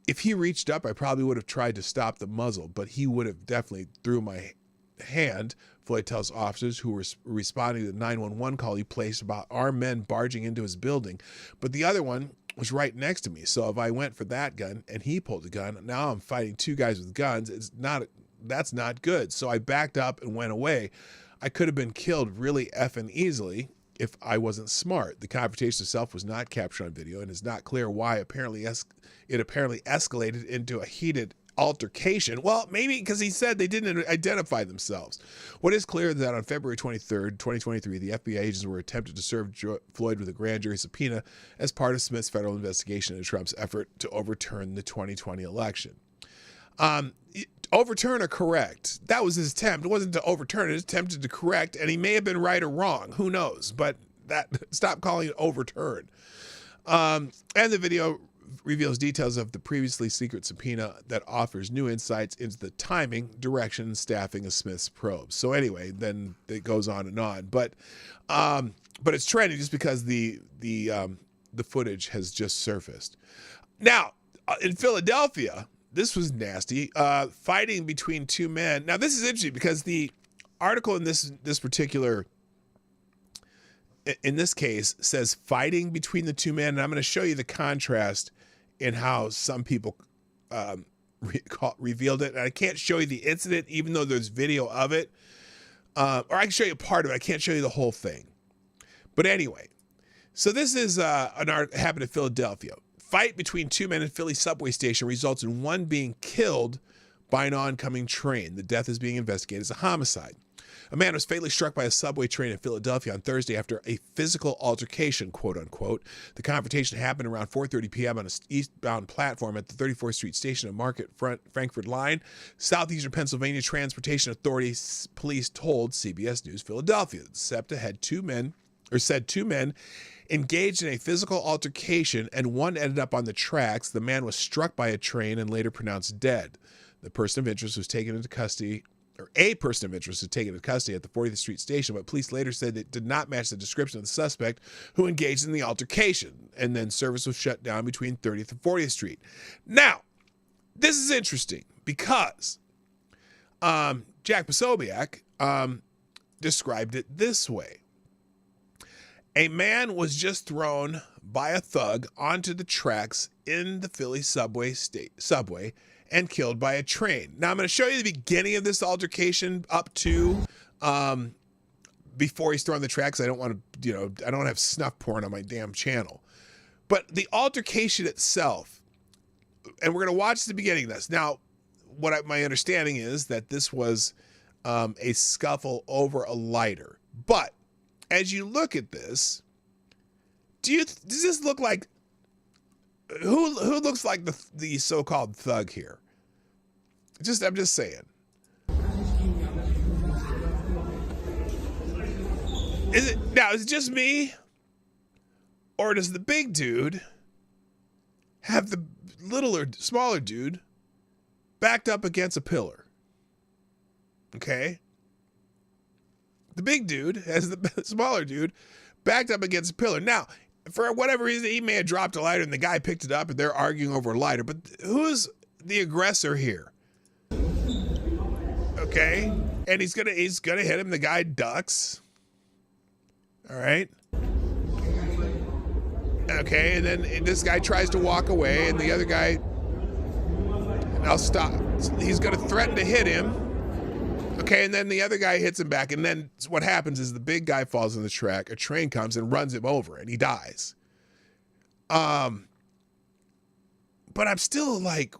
If he reached up, I probably would have tried to stop the muzzle, but he would have definitely threw my hand, Floyd tells officers who were responding to the 911 call he placed about armed men barging into his building. But the other one was right next to me, so if I went for that gun and he pulled a gun, now I'm fighting two guys with guns. That's not good. So I backed up and went away. I could have been killed really effing easily if I wasn't smart. The confrontation itself was not captured on video, and it's not clear why it apparently escalated into a heated altercation. Well, maybe because he said they didn't identify themselves. What is clear is that on February 23rd, 2023, the FBI agents were attempted to serve Floyd with a grand jury subpoena as part of Smith's federal investigation into Trump's effort to overturn the 2020 election. Overturn or correct? That was his attempt. It wasn't to overturn it. It attempted to correct, and he may have been right or wrong. Who knows? But stop calling it overturn. And the video reveals details of the previously secret subpoena that offers new insights into the timing, direction, and staffing of Smith's probes. So anyway, then it goes on and on. But it's trending just because the footage has just surfaced. Now, in Philadelphia, this was nasty. Fighting between two men. Now, this is interesting because the article in this particular, in this case, says fighting between the two men. And I'm going to show you the contrast in how some people revealed it. And I can't show you the incident, even though there's video of it. Or I can show you part of it. I can't show you the whole thing. But anyway, so this is an art happened in Philadelphia. Fight between two men in Philly subway station results in one being killed by an oncoming train. The death is being investigated as a homicide. A man was fatally struck by a subway train in Philadelphia on Thursday after a physical altercation, quote unquote. The confrontation happened around 4:30 p.m. on an eastbound platform at the 34th Street station of Market Frankford Line. Southeastern Pennsylvania Transportation Authority police told CBS News Philadelphia. SEPTA said two men engaged in a physical altercation, and one ended up on the tracks. The man was struck by a train and later pronounced dead. The person of interest was taken into custody, or a person of interest was taken into custody at the 40th Street station, but police later said it did not match the description of the suspect who engaged in the altercation, and then service was shut down between 30th and 40th Street. Now, this is interesting because Jack Posobiec described it this way. A man was just thrown by a thug onto the tracks in the Philly subway and killed by a train. Now, I'm going to show you the beginning of this altercation up to before he's thrown on the tracks. I don't want to, I don't have snuff porn on my damn channel. But the altercation itself, and we're going to watch the beginning of this. Now, my understanding is that this was a scuffle over a lighter. But as you look at this, does this look like who looks like the so-called thug here? I'm just saying. Is it just me, or does the big dude have the smaller dude backed up against a pillar? Okay. The big dude has the smaller dude backed up against a pillar. Now, for whatever reason, he may have dropped a lighter and the guy picked it up and they're arguing over a lighter. But who's the aggressor here? Okay. And he's gonna hit him. The guy ducks. All right. Okay, and then this guy tries to walk away and the other guy, I'll stop. He's gonna threaten to hit him. Okay, and then the other guy hits him back, and then what happens is the big guy falls on the track, a train comes and runs him over, and he dies. But I'm still like,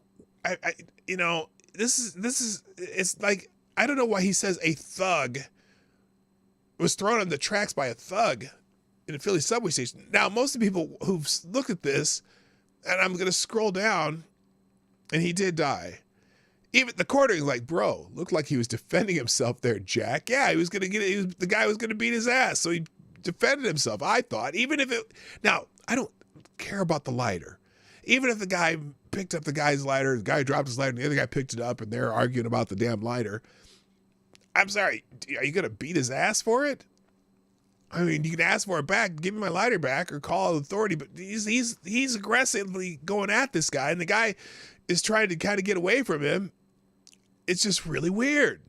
this is, it's like, I don't know why he says a thug was thrown on the tracks by a thug in a Philly subway station. Now, most of the people who've looked at this, and I'm going to scroll down, and he did die. Even the coroner is like, bro, looked like he was defending himself there, Jack. Yeah, the guy was going to beat his ass, so he defended himself, I thought. Now, I don't care about the lighter. Even if the guy picked up the guy's lighter, the guy dropped his lighter, and the other guy picked it up, and they're arguing about the damn lighter. I'm sorry, are you going to beat his ass for it? I mean, you can ask for it back, give me my lighter back, or call authority, but he's aggressively going at this guy, and the guy is trying to kind of get away from him. It's just really weird.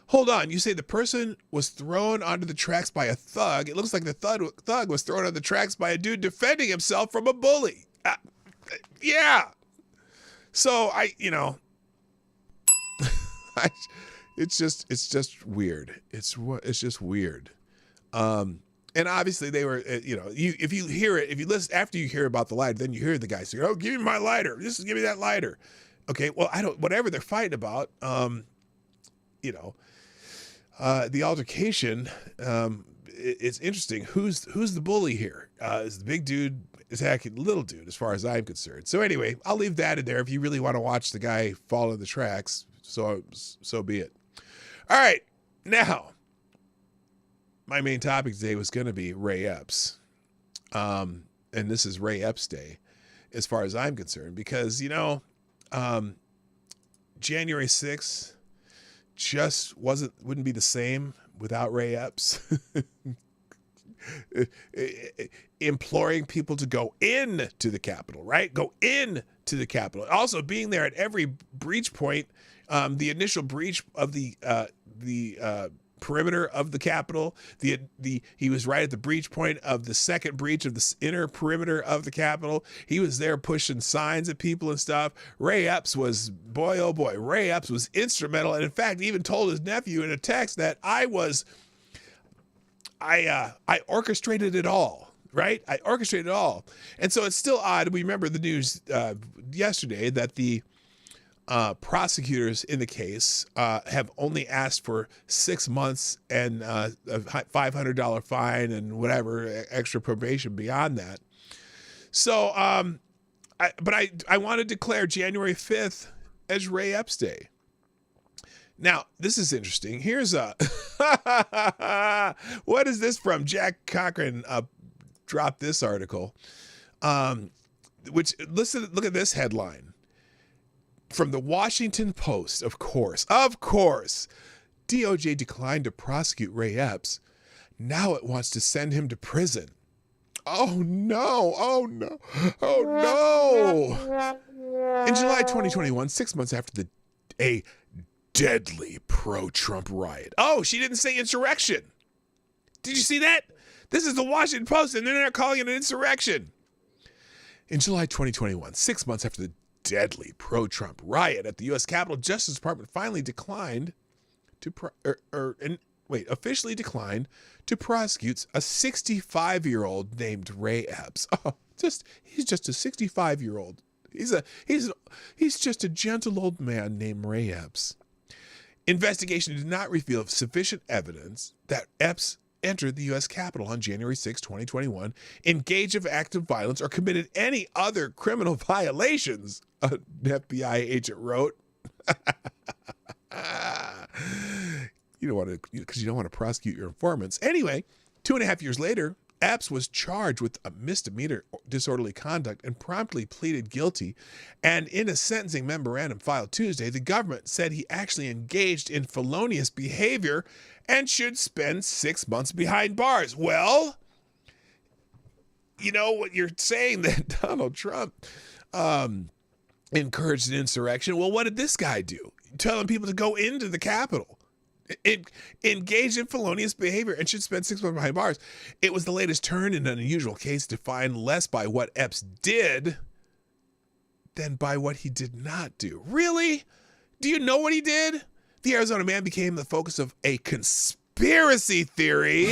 Hold on, you say the person was thrown onto the tracks by a thug. It looks like the thug was thrown on the tracks by a dude defending himself from a bully. Yeah. So it's just weird. It's just weird. And obviously they were, if you hear it, if you listen after you hear about the lighter, then you hear the guy say, "Oh, give me my lighter. Give me that lighter." Okay, well, whatever they're fighting about, the altercation, it's interesting. Who's the bully here? Is the big dude attacking the little dude, as far as I'm concerned? So anyway, I'll leave that in there. If you really want to watch the guy fall in the tracks, so be it. All right, now, my main topic today was going to be Ray Epps. And this is Ray Epps Day, as far as I'm concerned, because, January 6th just wouldn't be the same without Ray Epps. Imploring people to go into the Capitol, right? Go into the Capitol. Also being there at every breach point, the initial breach of the perimeter of the Capitol. He was right at the breach point of the second breach of the inner perimeter of the Capitol. He was there pushing signs at people and stuff. Ray Epps was, boy, oh boy, Ray Epps was instrumental, and in fact, even told his nephew in a text that I orchestrated it all, right? I orchestrated it all. And so it's still odd. We remember the news yesterday that the prosecutors in the case have only asked for 6 months and a $500 fine and whatever extra probation beyond that. So, I want to declare January 5th as Ray Epps Day. Now, this is interesting. Here's what is this from? Jack Cochran dropped this article, look at this headline. From the Washington Post, of course, DOJ declined to prosecute Ray Epps. Now it wants to send him to prison. Oh no. In July 2021, 6 months after a deadly pro-Trump riot. Oh, she didn't say insurrection. Did you see that? This is the Washington Post, and they're not calling it an insurrection. In July 2021, 6 months after the deadly pro-Trump riot at the U.S. Capitol, Justice Department finally declined to officially declined to prosecute a 65-year-old named Ray Epps. Oh, he's just a 65-year-old. He's just a gentle old man named Ray Epps. Investigation did not reveal sufficient evidence that Epps entered the U.S. Capitol on January 6, 2021, engaged in active violence, or committed any other criminal violations, an FBI agent wrote. You don't want to, because you don't want to prosecute your informants. Anyway, 2.5 years later, Epps was charged with a misdemeanor disorderly conduct and promptly pleaded guilty. And in a sentencing memorandum filed Tuesday, the government said he actually engaged in felonious behavior and should spend 6 months behind bars. Well, you know what you're saying, that Donald Trump encouraged an insurrection. Well, what did this guy do? Telling people to go into the Capitol. Engaged in felonious behavior and should spend 6 months behind bars. It was the latest turn in an unusual case, defined less by what Epps did than by what he did not do. Really? Do you know what he did? The Arizona man became the focus of a conspiracy theory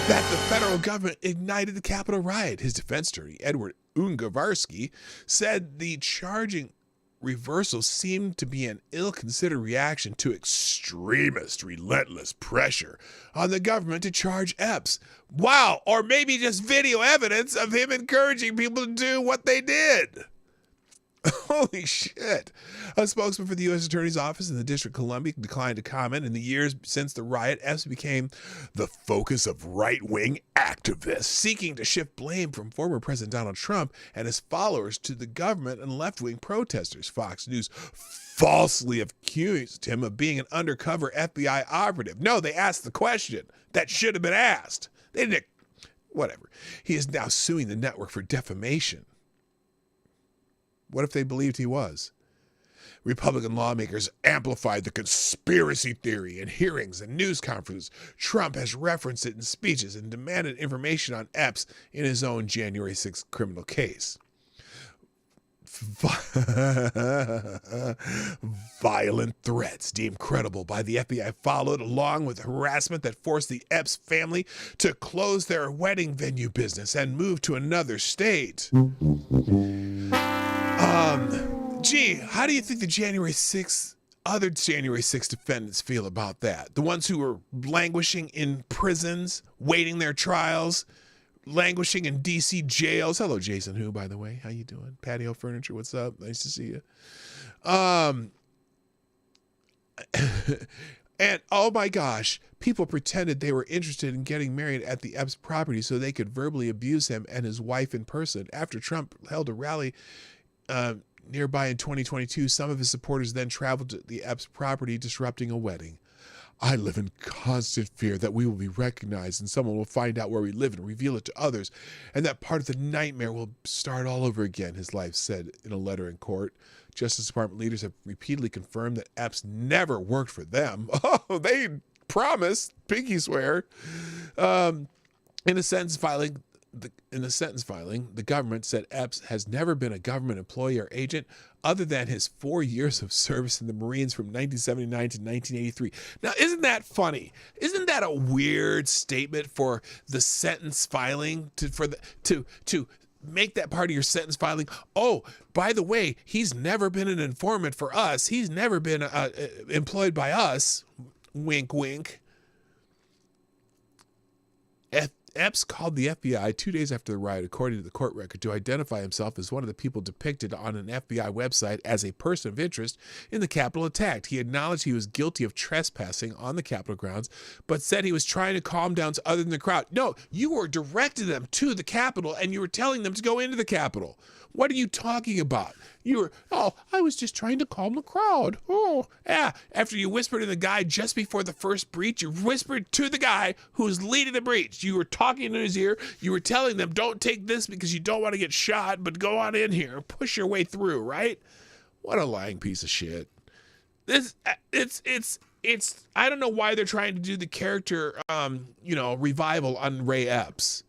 that the federal government ignited the Capitol riot. His defense attorney, Edward Ungavarski, said the charging reversal seemed to be an ill-considered reaction to extremist, relentless pressure on the government to charge Epps. Wow, or maybe just video evidence of him encouraging people to do what they did. Holy shit. A spokesman for the U.S. Attorney's Office in the District of Columbia declined to comment. In the years since the riot, Epps became the focus of right-wing activists seeking to shift blame from former President Donald Trump and his followers to the government and left-wing protesters. Fox News falsely accused him of being an undercover FBI operative. No, they asked the question that should have been asked. They didn't. Whatever. He is now suing the network for defamation. What if they believed he was? Republican lawmakers amplified the conspiracy theory in hearings and news conferences. Trump has referenced it in speeches and demanded information on Epps in his own January 6th criminal case. Violent threats deemed credible by the FBI followed, along with harassment that forced the Epps family to close their wedding venue business and move to another state. Gee, how do you think the other January 6th defendants feel about that? The ones who were languishing in prisons, waiting their trials, languishing in D.C. jails. Hello, Jason Who, by the way. How you doing? Patio Furniture, what's up? Nice to see you. And oh my gosh, people pretended they were interested in getting married at the Epps property so they could verbally abuse him and his wife in person. After Trump held a rally nearby in 2022, some of his supporters then traveled to the Epps property, disrupting a wedding. I live in constant fear that we will be recognized and someone will find out where we live and reveal it to others, and that part of the nightmare will start all over again, his wife said in a letter in court. Justice Department leaders have repeatedly confirmed that Epps never worked for them. Oh, they promised, pinky swear. In a sentence filing, the government said Epps has never been a government employee or agent other than his 4 years of service in the Marines from 1979 to 1983. Now, isn't that funny? Isn't that a weird statement for the sentence filing to make that part of your sentence filing? Oh, by the way, he's never been an informant for us. He's never been employed by us. Wink, wink. Epps called the FBI 2 days after the riot, according to the court record, to identify himself as one of the people depicted on an FBI website as a person of interest in the Capitol attack. He acknowledged he was guilty of trespassing on the Capitol grounds, but said he was trying to calm down to other than the crowd. No, you were directing them to the Capitol, and you were telling them to go into the Capitol. What are you talking about? I was just trying to calm the crowd. Oh, yeah. After you whispered to the guy just before the first breach, you whispered to the guy who was leading the breach. You were talking in his ear. You were telling them, don't take this because you don't want to get shot, but go on in here. Push your way through, right? What a lying piece of shit. It's I don't know why they're trying to do the character, revival on Ray Epps.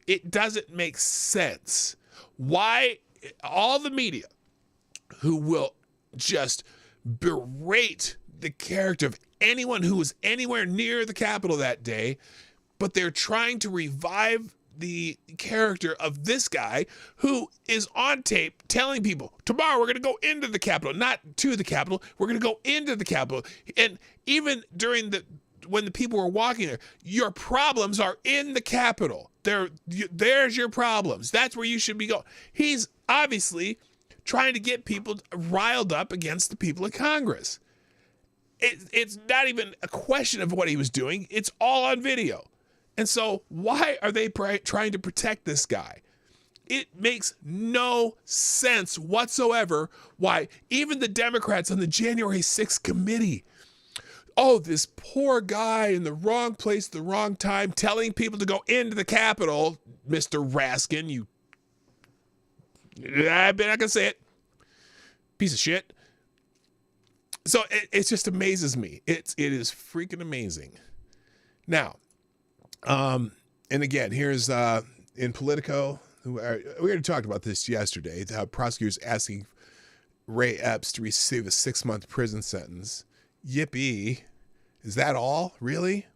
It doesn't make sense. Why all the media who will just berate the character of anyone who was anywhere near the Capitol that day, but they're trying to revive the character of this guy who is on tape telling people, tomorrow we're going to go into the Capitol, not to the Capitol, we're going to go into the Capitol. And even when the people were walking there, your problems are in the Capitol. There's your problems. That's where you should be going. He's obviously trying to get people riled up against the people of Congress. It's not even a question of what he was doing. It's all on video. And so why are they trying to protect this guy? It makes no sense whatsoever why even the Democrats on the January 6th committee, oh, this poor guy in the wrong place, the wrong time, telling people to go into the Capitol, Mr. Raskin, I'm not going to say it, piece of shit. So it just amazes me. It is freaking amazing. Now, and again, here's in Politico, we already talked about this yesterday, how prosecutors asking Ray Epps to receive a 6-month prison sentence. Yippee. Is that all? Really?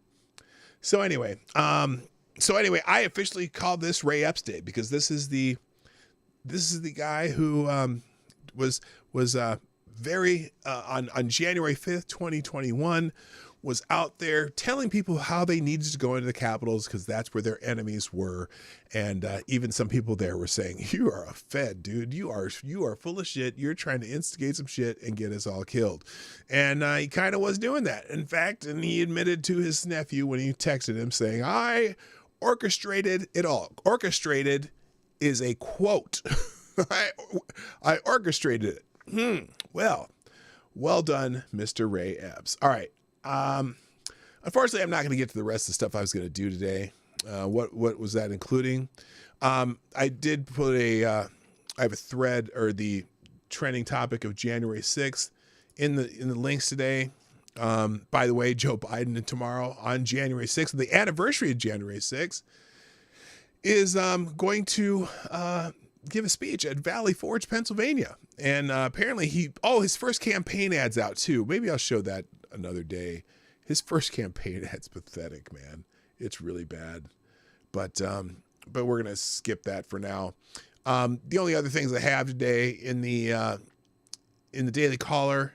So anyway, I officially call this Ray Epps Day because this is the guy who was very on January 5th, 2021, was out there telling people how they needed to go into the capitals because that's where their enemies were. And even some people there were saying, you are a Fed, dude. You are full of shit. You're trying to instigate some shit and get us all killed. And he kind of was doing that. In fact, and he admitted to his nephew when he texted him saying, I orchestrated it all. Orchestrated is a quote. I orchestrated it. Well done, Mr. Ray Epps. All right. Unfortunately, I'm not going to get to the rest of the stuff I was going to do today. What was that including? I did put I have a thread or the trending topic of January 6th in the links today. By the way, Joe Biden tomorrow on January 6th, the anniversary of January 6th, is going to give a speech at Valley Forge, Pennsylvania. And apparently his first campaign ad's out too. Maybe I'll show that another day. His first campaign ad's pathetic, man. It's really bad. But we're going to skip that for now. The only other things I have today in the Daily Caller,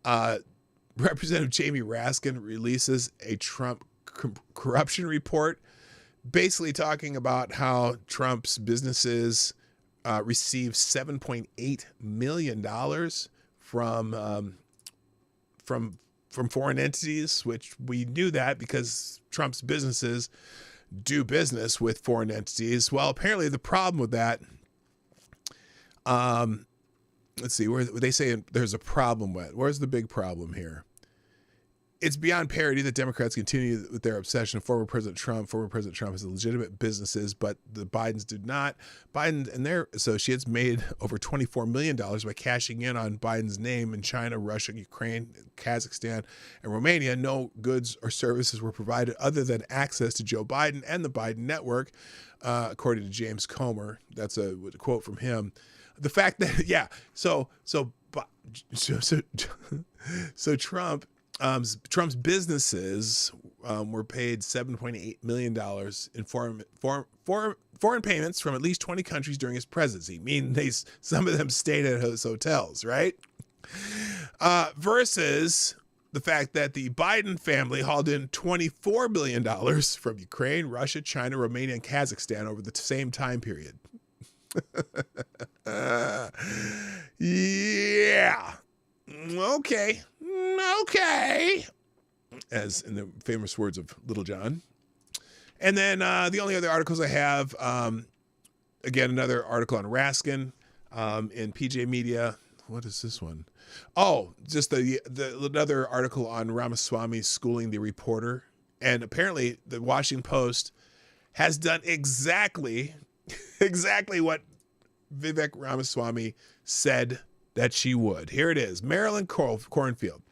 Representative Jamie Raskin releases a Trump corruption report, basically talking about how Trump's businesses received $7.8 million from foreign entities, which we knew that because Trump's businesses do business with foreign entities. Well, apparently the problem with that, let's see, where they say there's a problem with. Where's the big problem here? It's beyond parody that Democrats continue with their obsession of former President Trump. Former President Trump has legitimate businesses, but the Bidens did not. Biden and their associates made over $24 million by cashing in on Biden's name in China, Russia, Ukraine, Kazakhstan, and Romania. No goods or services were provided other than access to Joe Biden and the Biden network, according to James Comer. That's a quote from him. The fact that, yeah, so Trump's businesses were paid $7.8 million in foreign payments from at least 20 countries during his presidency. Meaning some of them stayed at his hotels, right? Versus the fact that the Biden family hauled in $24 billion from Ukraine, Russia, China, Romania, and Kazakhstan over the same time period. Yeah. Okay. As in the famous words of Little John. And then the only other articles I have, again, another article on Raskin in PJ Media. What is this one? Oh, just another article on Ramaswamy schooling the reporter. And apparently the Washington Post has done exactly what Vivek Ramaswamy said that she would. Here it is. Marilyn Cornfield.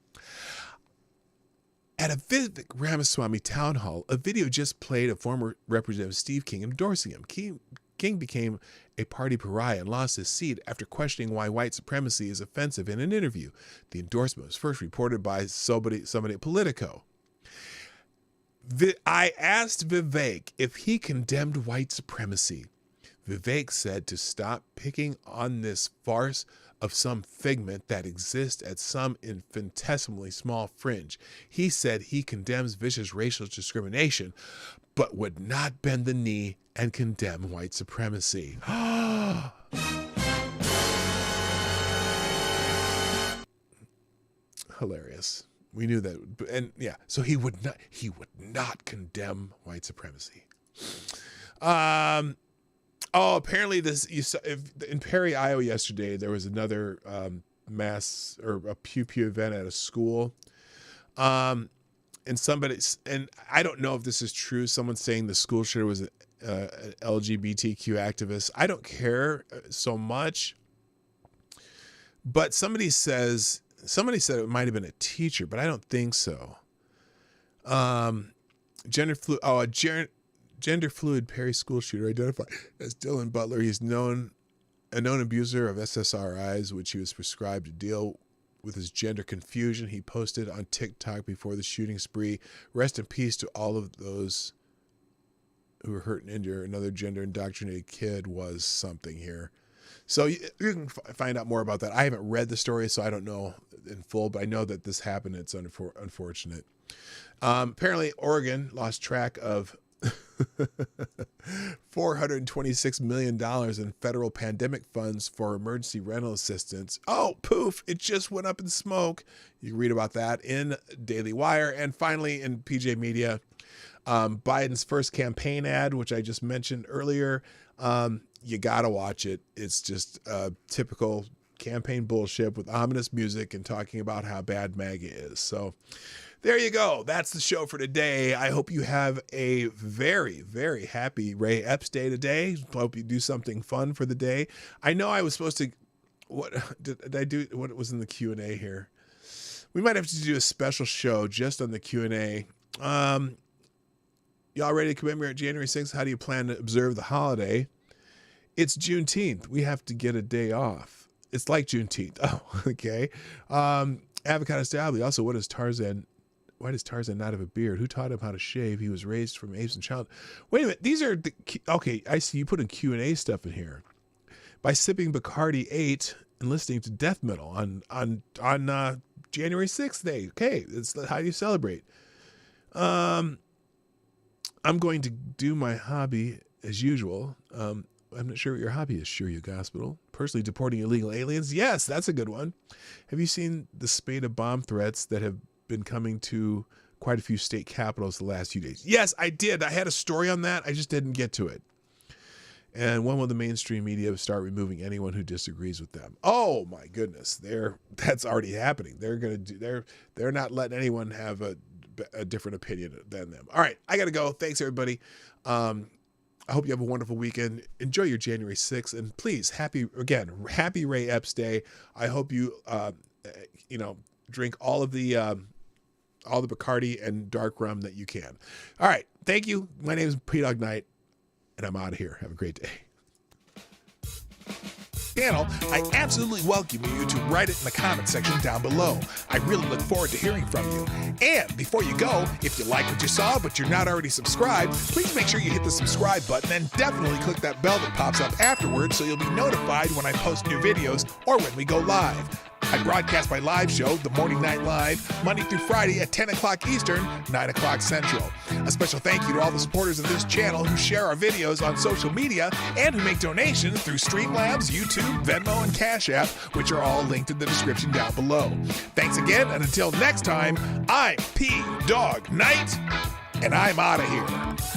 At a Vivek Ramaswamy town hall, a video just played of former Representative Steve King endorsing him. King became a party pariah and lost his seat after questioning why white supremacy is offensive in an interview. The endorsement was first reported by somebody at Politico. I asked Vivek if he condemned white supremacy. Vivek said to stop picking on this farce of some figment that exists at some infinitesimally small fringe. He said he condemns vicious racial discrimination, but would not bend the knee and condemn white supremacy. Hilarious. We knew that. And yeah, so he would not condemn white supremacy. Oh, apparently in Perry, Iowa yesterday, there was another mass or a pew event at a school. And I don't know if this is true. Someone's saying the school shooter was an LGBTQ activist. I don't care so much. But somebody said it might have been a teacher, but I don't think so. Gender fluid Perry school shooter identified as Dylan Butler. He's known A known abuser of SSRIs, which he was prescribed to deal with his gender confusion, he posted on TikTok before the shooting spree. Rest in peace to all of those who were hurt and injured. Another gender indoctrinated kid was something here. So you can find out more about that. I haven't read the story, so I don't know in full, but I know that this happened. It's unfortunate. Apparently, Oregon lost track of $426 million in federal pandemic funds for emergency rental assistance. Oh, poof, it just went up in smoke. You can read about that in Daily Wire. And finally, in PJ Media, Biden's first campaign ad, which I just mentioned earlier. You got to watch it. It's just typical campaign bullshit with ominous music and talking about how bad MAGA is. So there you go. That's the show for today. I hope you have a very, very happy Ray Epps Day today. Hope you do something fun for the day. I know I was supposed to, what did I do? What was in the Q&A here? We might have to do a special show just on the Q&A. Y'all ready to commemorate January 6th? How do you plan to observe the holiday? It's Juneteenth. We have to get a day off. It's like Juneteenth. Oh, okay. Avocado Stably. Also, why does Tarzan not have a beard? Who taught him how to shave? He was raised from apes and child. Wait a minute. These are okay. I see you put in Q&A stuff in here. By sipping Bacardi 8 and listening to death metal on January 6th day. Okay, that's how you celebrate. I'm going to do my hobby as usual. I'm not sure what your hobby is, Sure You Hospital. Personally deporting illegal aliens. Yes, that's a good one. Have you seen the spate of bomb threats that have been coming to quite a few state capitals the last few days? Yes, I did. I had a story on that. I just didn't get to it. And when will the mainstream media start removing anyone who disagrees with them? Oh my goodness, that's already happening. They're not letting anyone have a different opinion than them. All right, I gotta go. Thanks everybody. I hope you have a wonderful weekend. Enjoy your January 6th, and please, happy Ray Epps Day. I hope you drink all the Bacardi and dark rum that you can. All right, thank you. My name is P-Dog Knight, and I'm out of here. Have a great day. Channel, I absolutely welcome you to write it in the comment section down below. I really look forward to hearing from you. And before you go, if you like what you saw but you're not already subscribed, please make sure you hit the subscribe button and definitely click that bell that pops up afterwards so you'll be notified when I post new videos or when we go live. I broadcast my live show, The Morning Night Live, Monday through Friday at 10 o'clock Eastern, 9 o'clock Central. A special thank you to all the supporters of this channel who share our videos on social media and who make donations through Streamlabs, YouTube, Venmo, and Cash App, which are all linked in the description down below. Thanks again, and until next time, I'm P-Dog Knight, and I'm out of here.